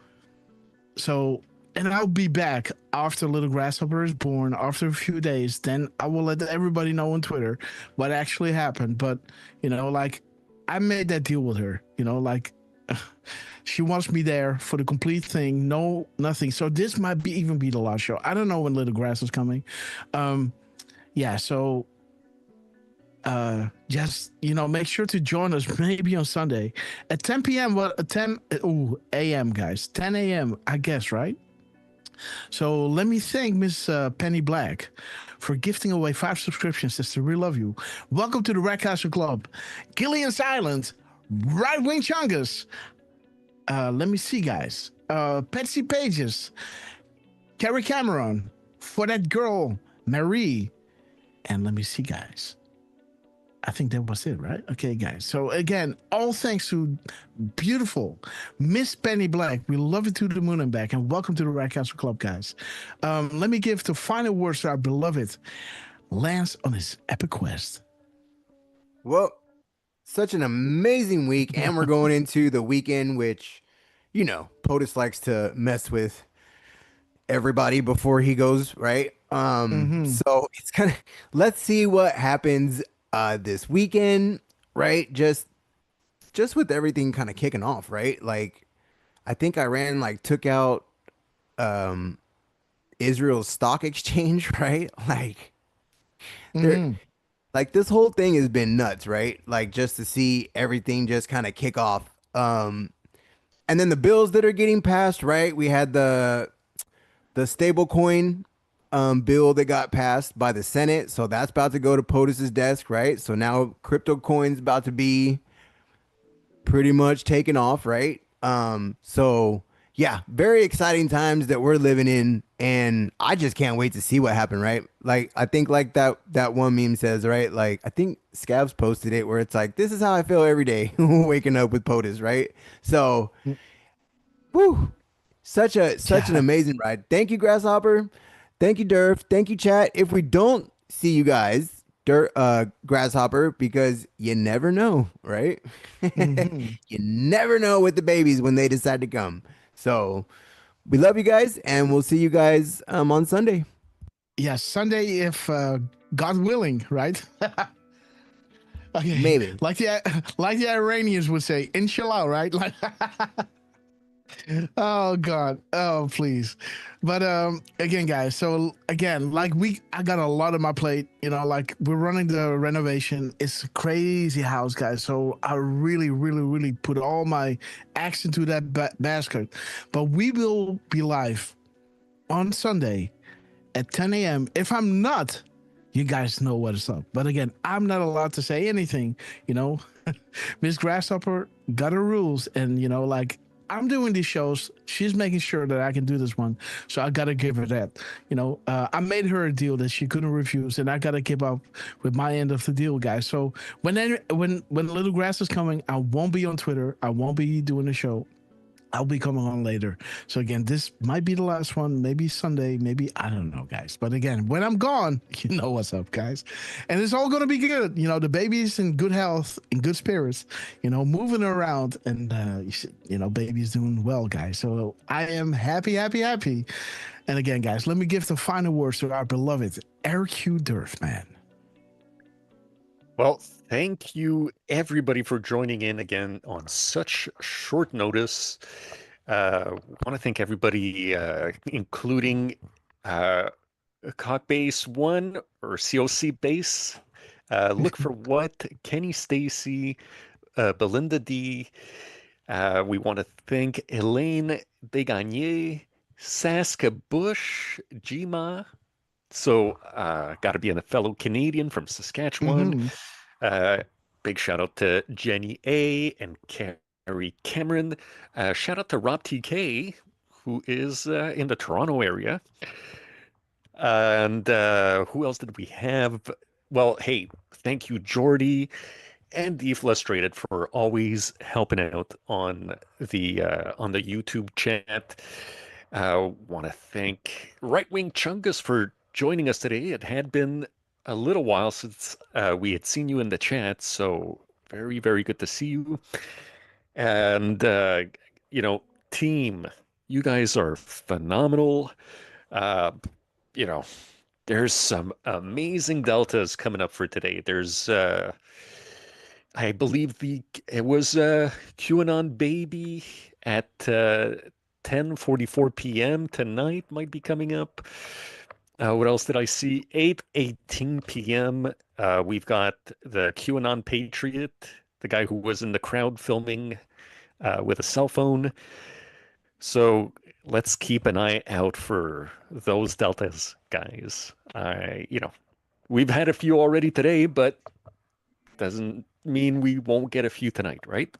and I'll be back after Little Grasshopper is born, after a few days. Then I will let everybody know on Twitter what actually happened. But, I made that deal with her, she wants me there for the complete thing. No, nothing. So this might even be the last show. I don't know when Little Grass is coming. So just, make sure to join us maybe on Sunday at 10 p.m. a.m., guys. 10 a.m., I guess, right? So let me thank Miss Penny Black for gifting away 5 subscriptions. Sister, we love you. Welcome to the Red Castle Club. Gillian Silent, Right Wing Chungus. Let me see, guys. Patsy Pages, Carrie Cameron, For That Girl, Marie. And let me see, guys. I think that was it, right? Okay, guys. So again, all thanks to beautiful Miss Penny Black. We love you to the moon and back, and welcome to the Red Castle Club, guys. Let me give the final words to our beloved Lance on his epic quest. Well, such an amazing week, and we're going into the weekend, which, POTUS likes to mess with everybody before he goes, right? So it's kind of, let's see what happens this weekend, right? Just with everything kind of kicking off, right? Like, I think Iran took out Israel's stock exchange, right? Like, like this whole thing has been nuts, right? Like, just to see everything just kind of kick off. And then the bills that are getting passed, right? We had the stable coin bill that got passed by the Senate. So that's about to go to POTUS's desk, right? So now crypto coins about to be pretty much taken off, right? So yeah, very exciting times that we're living in, and I just can't wait to see what happened, right? Like, I think that one meme says, right? Like, I think Scavs posted it where it's like, this is how I feel every day waking up with POTUS, right? So whew, such an amazing ride. Thank you, Grasshopper. Thank you, Durf. Thank you, chat. If we don't see you guys, Grasshopper, because you never know, right? You never know with the babies when they decide to come. So we love you guys, and we'll see you guys on Sunday. Yes, Sunday, if God willing, right? Okay, maybe. Like the Iranians would say, inshallah, right? Like. Oh God, oh please. But again, guys, so again, I got a lot on my plate, we're running the renovation. It's a crazy house, guys, so I really put all my eggs into that basket. But we will be live on Sunday at 10 a.m. If I'm not, you guys know what is up. But again, I'm not allowed to say anything, Miss Grasshopper got her rules, and I'm doing these shows. She's making sure that I can do this one. So I got to give her that. I made her a deal that she couldn't refuse, and I got to keep up with my end of the deal, guys. So when Little Grass is coming, I won't be on Twitter. I won't be doing the show. I'll be coming on later. So again, this might be the last one. Maybe Sunday. Maybe, I don't know, guys. But again, when I'm gone, you know what's up, guys. And it's all going to be good. The baby's in good health, in good spirits, moving around. And, baby's doing well, guys. So I am happy. And again, guys, let me give the final words to our beloved RQ Durf, man. Well, Thank you, everybody, for joining in again on such short notice. Want to thank everybody, including Cock Base 1 or COC Base. Look for what? Kenny Stacy, Belinda D. We want to thank Elaine Begagné, Saska Bush, Jima. So, got to be a fellow Canadian from Saskatchewan. Big shout out to Jenny A and Carrie Cameron. Shout out to Rob TK, who is in the Toronto area. And who else did we have? Well, hey, thank you, Jordy and the Frustrated for always helping out on the YouTube chat. Want to thank Right Wing Chungus for joining us today. It had been a little while since we had seen you in the chat, so very, very good to see you. And team, you guys are phenomenal. There's some amazing deltas coming up for today. There's I believe it was QAnon Baby at 10:44 p.m. tonight might be coming up. What else did I see? 8:18 p.m. We've got the QAnon Patriot, the guy who was in the crowd filming with a cell phone. So let's keep an eye out for those deltas, guys. We've had a few already today, but doesn't mean we won't get a few tonight, right?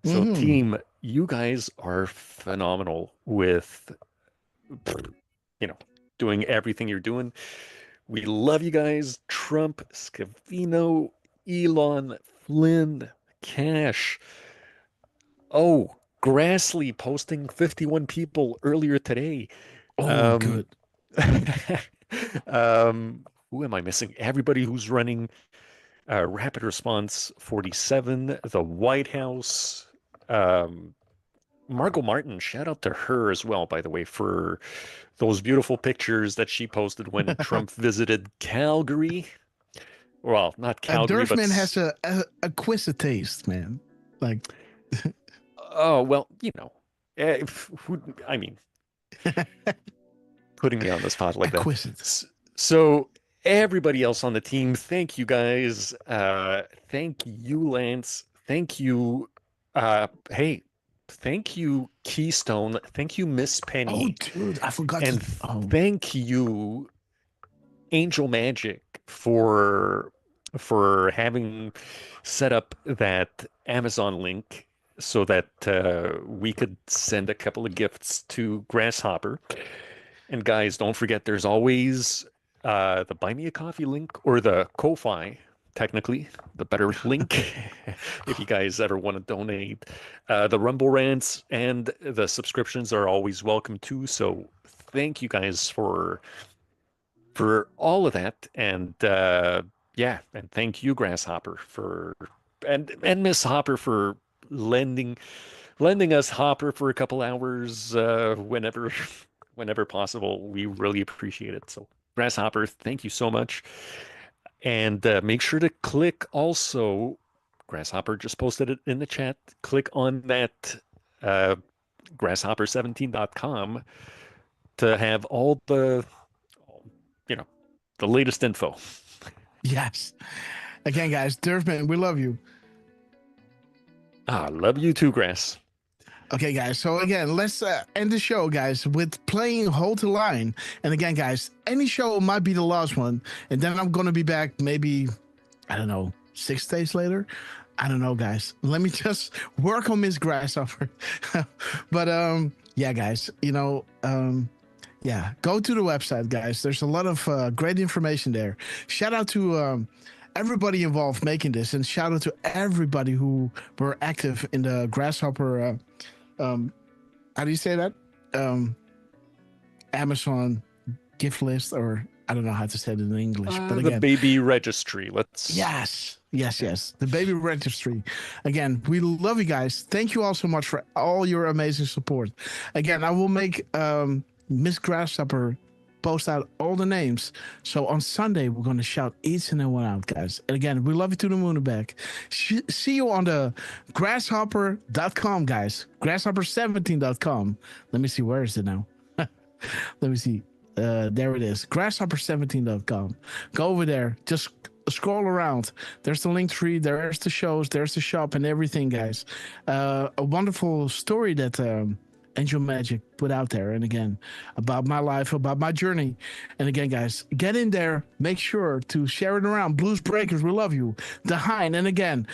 So team, you guys are phenomenal with, doing everything you're doing. We love you guys. Trump, Scavino, Elon, Flynn, Cash. Oh, Grassley posting 51 people earlier today. Good. Who am I missing? Everybody who's running Rapid Response 47, the White House, Margot Martin, shout out to her as well, by the way, for those beautiful pictures that she posted when Trump visited Calgary. Well, not Calgary, but... Durfman has a quiz taste, man. Like... Oh, well, putting me on the spot like that. So everybody else on the team, thank you guys. Thank you, Lance. Thank you. Hey, thank you, Keystone. Thank you, Miss Penny. Oh, dude, I forgot. And thank you, Angel Magic, for having set up that Amazon link so that we could send a couple of gifts to Grasshopper. And guys, don't forget, there's always the Buy Me a Coffee link, or the Ko-Fi, technically, the better link, if you guys ever want to donate. The Rumble Rants and the subscriptions are always welcome too. So thank you guys for all of that. And and thank you, Grasshopper, and Miss Hopper for lending us Hopper for a couple hours whenever possible. We really appreciate it. So Grasshopper, thank you so much. And make sure to click also, Grasshopper just posted it in the chat, click on that grasshopper17.com to have all the latest info. Yes. Again, guys, Durfman, we love you. I love you too, Grass. Okay, guys. So again, let's end the show, guys, with playing Hold the Line. And again, guys, any show might be the last one. And then I'm going to be back maybe, I don't know, 6 days later. I don't know, guys. Let me just work on Miss Grasshopper. But yeah, guys, go to the website, guys. There's a lot of great information there. Shout out to everybody involved making this, and shout out to everybody who were active in the Grasshopper how do you say that? Amazon gift list, or I don't know how to say it in English. But again, the baby registry. Yes. The baby registry. Again, we love you guys. Thank you all so much for all your amazing support. Again, I will make Miss Grasshopper post out all the names. So on Sunday, we're going to shout each and every one out, guys. And again, we love you to the moon and back. See you on the grasshopper.com, guys. Grasshopper17.com. Let me see, where is it now? Let me see. There it is. Grasshopper17.com. Go over there. Just scroll around. There's the link tree. There's the shows. There's the shop and everything, guys. A wonderful story that Angel Magic put out there. And again, about my life, about my journey. And again, guys, get in there. Make sure to share it around. Blues Breakers, we love you. The Hein. And again,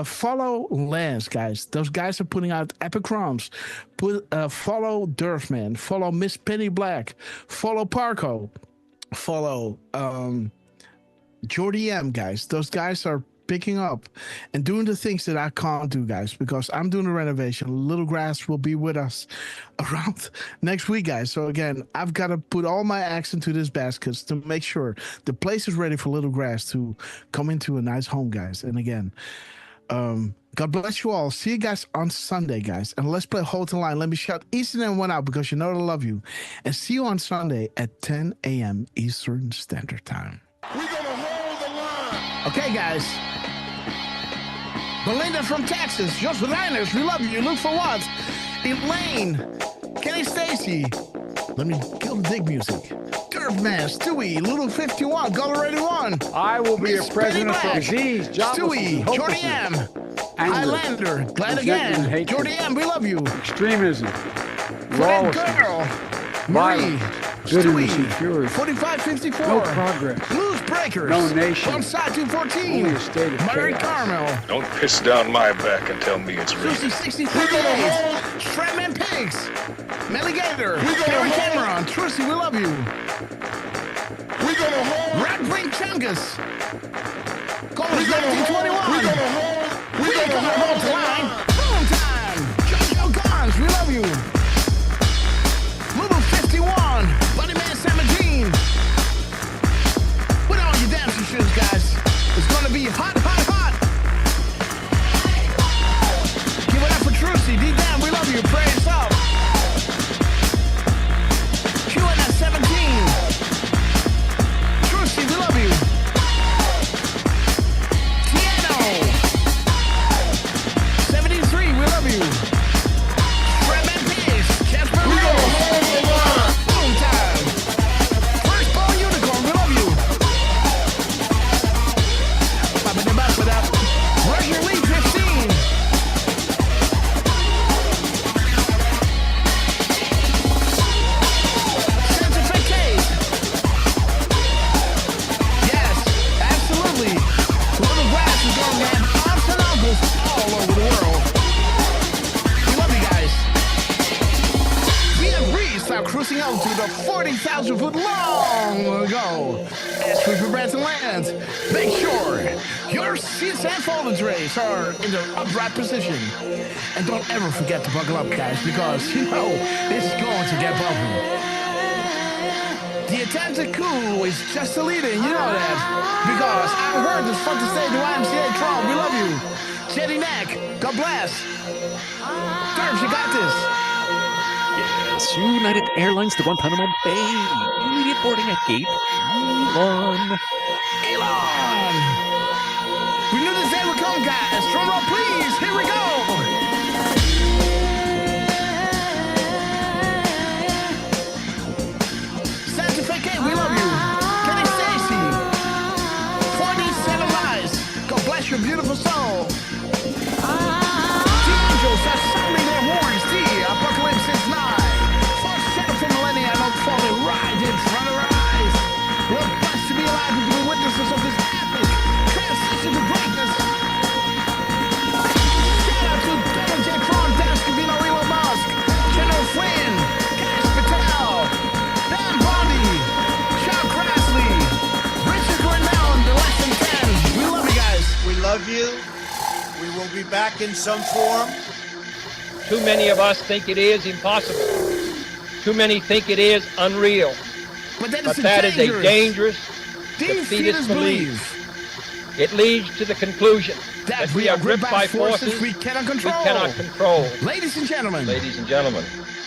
follow Lance, guys. Those guys are putting out epic crumbs. Follow Durfman. Follow Miss Penny Black. Follow Parco. Follow Jordy M, guys. Those guys are picking up and doing the things that I can't do, guys, because I'm doing a renovation. Little Grass will be with us around next week, guys. So again, I've got to put all my eggs into this basket to make sure the place is ready for Little Grass to come into a nice home, guys. And again, God bless you all. See you guys on Sunday, guys. And let's play Hold the Line. Let me shout each and every one out because you know I love you. And see you on Sunday at 10 a.m. Eastern Standard Time. We're gonna hold the line. Okay, guys. Belinda from Texas. Joseph Liners, we love you. You look for what? Elaine. Kenny Stacy. Let me kill the dig music. Durfman, Stewie, Little 51, God already won. I will be Miss a president Penny for Black, disease, Stewie, joblessness, Jordy M, Highlander, glad resentment, again. hatred, Jordy M, we love you. extremism, Fred lawlessness, Girl, Marie, bitterness, Stewie, impurity, 4554, no progress, Blues Breakers, no nation, One Side only 214, a state of Murray chaos. Carmel, Don't piss down my back and tell me it's real. Susie 6338, Shredman Pigs, Melligator, Harry Cameron, Trucy, we love you. We're gonna hold. Red Ring Chungus, Coleman We're gonna 1921, hold. We're gonna hold. we're gonna hold the line. Boom time, JoJo Guns, we love you. Little 51, Buddy Man 17. Put on your dancing shoes, guys. It's gonna be hot, hot, hot. Give it up for Trucy. D-Damn, we love you. Praise up. QNS 17. Trucy, we love you. Tiano. 73, we love you. Fredman Peace. Casper Rose. Boom time. First Ball Unicorn, we love you. Roger Lee 15. Santa Fe Cave. Yes, absolutely. Little Grass is going to have aunts and uncles all over the world. We love you guys. We have reached our cruising altitude of 40,000 foot long ago. As we prepare to land, make sure your seats and folding trays are in their upright position. And don't ever forget to buckle up, guys, because you know it's going to get bumpy. The Atlantic Coup is just a lead-in, you know that. Because I heard it's fun to say the YMCA Trump, we love you. Jetty Neck, God bless. Terms, you got this. Yes, United Airlines to Guantanamo Bay. Immediate boarding at gate Elon. Elon! We knew this day would come, guys. Drum roll, please. Here we go. Santa Fe K, we love you. Kenny Stacy. 47 lies. God bless your beautiful soul. The angels are sounding their horns. The Apocalypse is nigh. First shadow from millennia, don't falling right in front of our eyes. We're blessed to be alive and to be witnesses of this epic transition to greatness. Shout out to Donald J. Cron, Dennis Cavino, Elon Musk, General Flynn, Cash Patel, Dan Bondi, Sean Crassley, Richard Cornell, and the Less Than 10. We love you guys. We love you. We will be back in some form. Too many of us think it is impossible. Too many think it is unreal. But that is a dangerous, defeatist belief. It leads to the conclusion that we are gripped by forces we cannot control. Ladies and gentlemen. Ladies and gentlemen.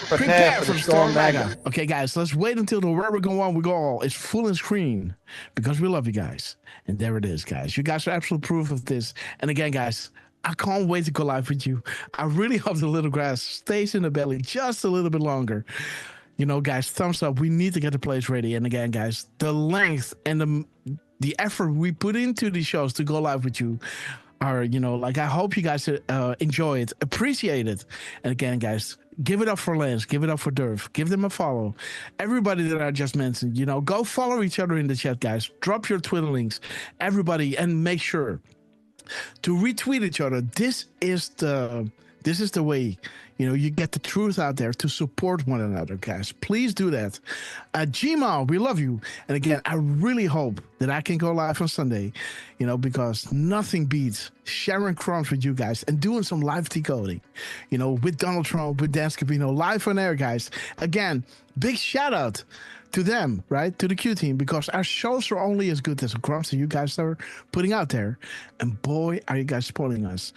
Prepare for the Storm Mega. Okay, guys, let's wait until the Where We Go On, We Go All is full in screen because we love you guys. And there it is, guys. You guys are absolute proof of this. And again, guys, I can't wait to go live with you. I really hope the little grass stays in the belly just a little bit longer. You know, guys, thumbs up. We need to get the place ready. And again, guys, the length and the effort we put into these shows to go live with you are, you know, like, I hope you guys enjoy it, appreciate it. And again, guys, give it up for Lance, give it up for Durf, give them a follow. Everybody that I just mentioned, you know, go follow each other in the chat, guys. Drop your Twitter links, everybody, and make sure to retweet each other. This is the way, you know, you get the truth out there to support one another, guys. Please do that. Gma, we love you. And again, I really hope that I can go live on Sunday, you know, because nothing beats sharing crumbs with you guys and doing some live decoding, you know, with Donald Trump, with Dan Scavino, live on air, guys. Again, big shout out to them, right? To the Q team, because our shows are only as good as the crumbs that you guys are putting out there. And boy, are you guys supporting us.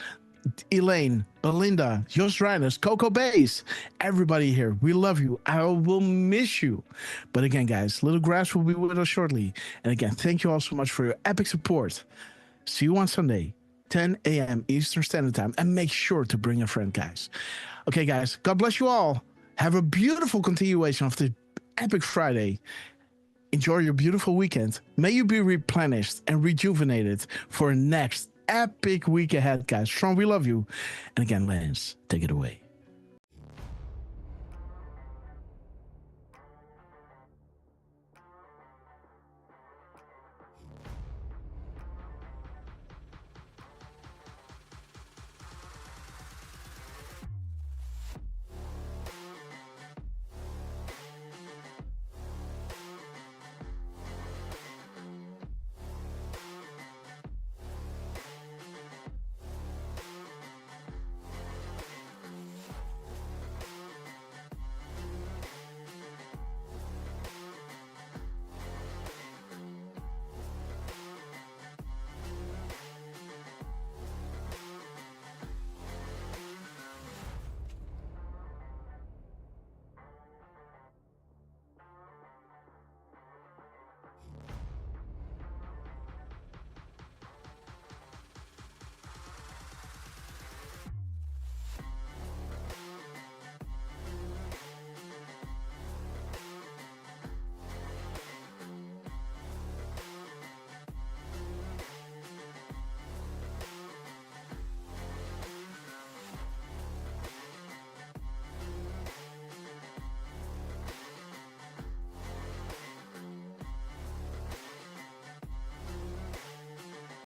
Elaine, Belinda, Jos Reiners, Coco Bays, everybody here, we love you. I will miss you. But again, guys, Little Grass will be with us shortly. And again, thank you all so much for your epic support. See you on Sunday, 10 a.m. Eastern Standard Time. And make sure to bring a friend, guys. Okay, guys, God bless you all. Have a beautiful continuation of the epic Friday. Enjoy your beautiful weekend. May you be replenished and rejuvenated for next epic week ahead, guys. Sean, we love you. And again, Lance, take it away.